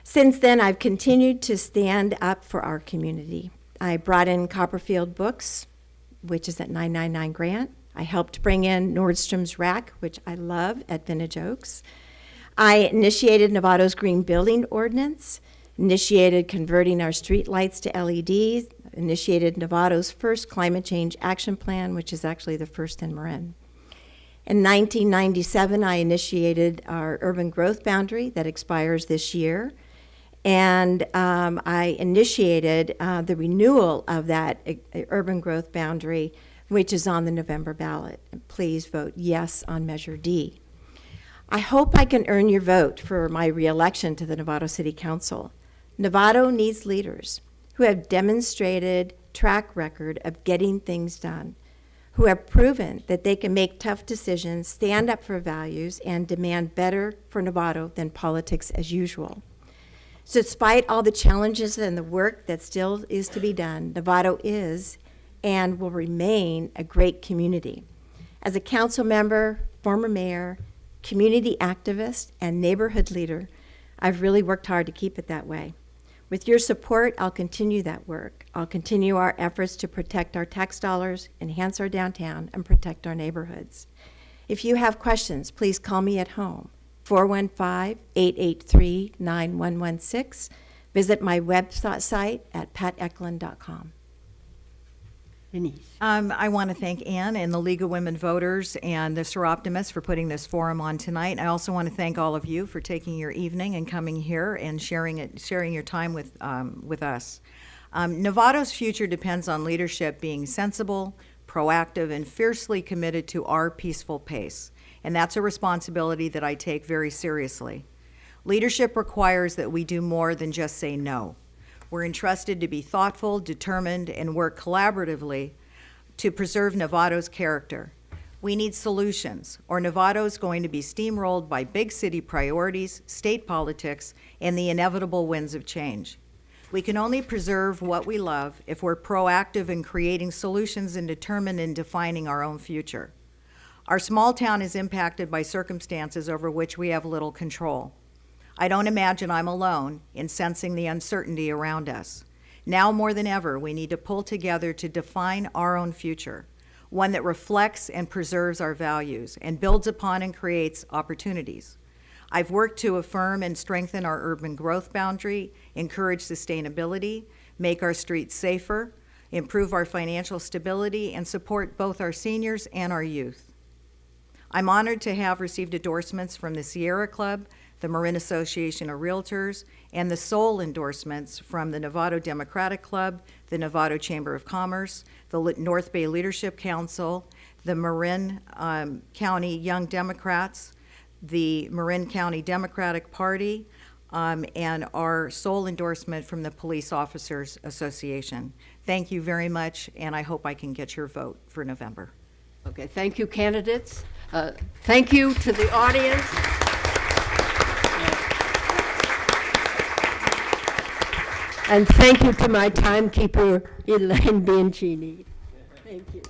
Since then, I've continued to stand up for our community. I brought in Copperfield Books, which is at 999 Grant. I helped bring in Nordstrom's Rack, which I love, at Vintage Oaks. I initiated Novato's Green Building Ordinance, initiated converting our street lights to LEDs, initiated Novato's first climate change action plan, which is actually the first in Marin. In 1997, I initiated our urban growth boundary that expires this year, and I initiated the renewal of that urban growth boundary, which is on the November ballot. Please vote yes on Measure D. I hope I can earn your vote for my reelection to the Novato City Council. Novato needs leaders who have demonstrated track record of getting things done, who have proven that they can make tough decisions, stand up for values, and demand better for Novato than politics as usual. So despite all the challenges and the work that still is to be done, Novato is and will remain a great community. As a council member, former mayor, community activist, and neighborhood leader, I've really worked hard to keep it that way. With your support, I'll continue that work. I'll continue our efforts to protect our tax dollars, enhance our downtown, and protect our neighborhoods. If you have questions, please call me at home, 415-883-9116. Visit my website at pateklund.com. Denise. I want to thank Ann and the League of Women Voters and the Soroptimists for putting this forum on tonight. I also want to thank all of you for taking your evening and coming here and sharing your time with us. Novato's future depends on leadership being sensible, proactive, and fiercely committed to our peaceful pace. And that's a responsibility that I take very seriously. Leadership requires that we do more than just say no. We're entrusted to be thoughtful, determined, and work collaboratively to preserve Novato's character. We need solutions, or Novato's going to be steamrolled by big city priorities, state politics, and the inevitable winds of change. We can only preserve what we love if we're proactive in creating solutions and determined in defining our own future. Our small town is impacted by circumstances over which we have little control. I don't imagine I'm alone in sensing the uncertainty around us. Now more than ever, we need to pull together to define our own future. one that reflects and preserves our values and builds upon and creates opportunities. I've worked to affirm and strengthen our urban growth boundary, encourage sustainability, make our streets safer, improve our financial stability, and support both our seniors and our youth. I'm honored to have received endorsements from the Sierra Club, the Marin Association of Realtors, and the sole endorsements from the Novato Democratic Club, the Novato Chamber of Commerce, the North Bay Leadership Council, the Marin County Young Democrats, the Marin County Democratic Party, and our sole endorsement from the Police Officers Association. Thank you very much, and I hope I can get your vote for November. Okay, thank you, candidates. Thank you to the audience. And thank you to my timekeeper, Elaine Bianchini. Thank you.